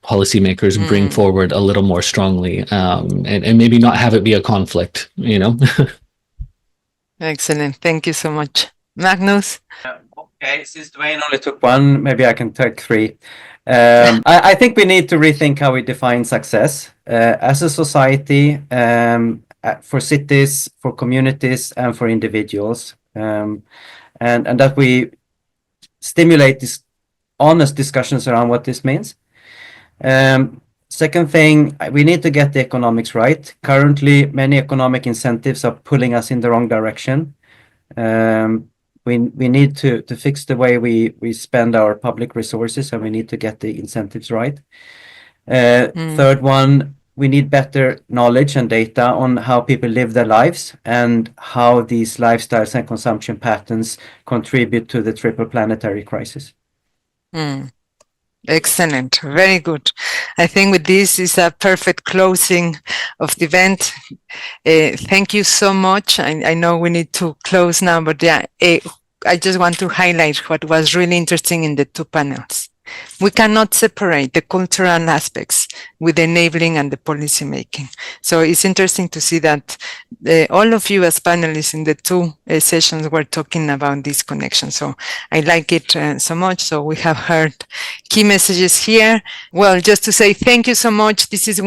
policymakers bring forward a little more strongly, and maybe not have it be a conflict, Excellent. Thank you so much. Magnus? Okay, since Dwayne only took one, maybe I can take 3. I think we need to rethink how we define success as a society, for cities, for communities, and for individuals, and that we stimulate these honest discussions around what this means. Second thing, we need to get the economics right. Currently, many economic incentives are pulling us in the wrong direction. We need to fix the way we spend our public resources, and we need to get the incentives right. Third one, we need better knowledge and data on how people live their lives and how these lifestyles and consumption patterns contribute to the triple planetary crisis. Excellent. Very good. I think with this is a perfect closing of the event. Thank you so much. I know we need to close now, but yeah, I just want to highlight what was really interesting in the 2 panels. We cannot separate the cultural aspects with the enabling and the policy making. So it's interesting to see that all of you as panelists in the 2 sessions were talking about this connection. So I like it so much. So we have heard key messages here. Well, just to say thank you so much. This is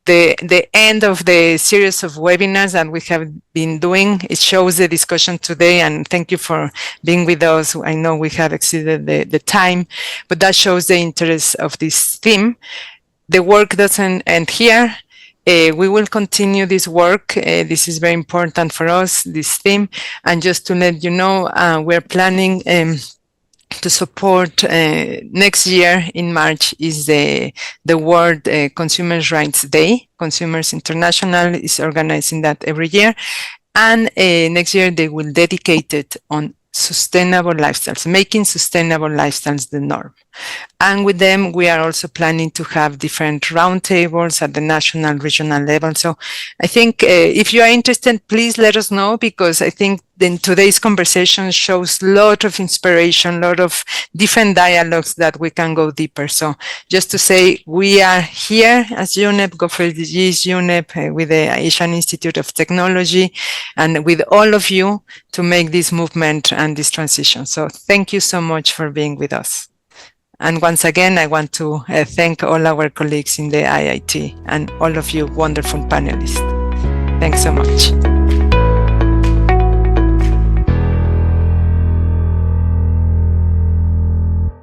the end of the series of webinars that we have been doing. It shows the discussion today, and thank you for being with us. I know we have exceeded the time, but that shows the interest of this theme. The work doesn't end here. We will continue this work. This is very important for us, this theme. And just to let you know, we're planning to support next year in March is the World Consumers Rights Day. Consumers International is organizing that every year. And next year they will dedicate it on sustainable lifestyles, making sustainable lifestyles the norm. And with them, we are also planning to have different roundtables at the national, regional level. So I think if you are interested, please let us know, because I think then today's conversation shows a lot of inspiration, a lot of different dialogues that we can go deeper. So just to say, we are here as UNEP, Godfrey G's UNEP, with the Asian Institute of Technology, and with all of you to make this movement and this transition. So thank you so much for being with us. And once again, I want to thank all our colleagues in the IIT and all of you wonderful panelists. Thanks so much.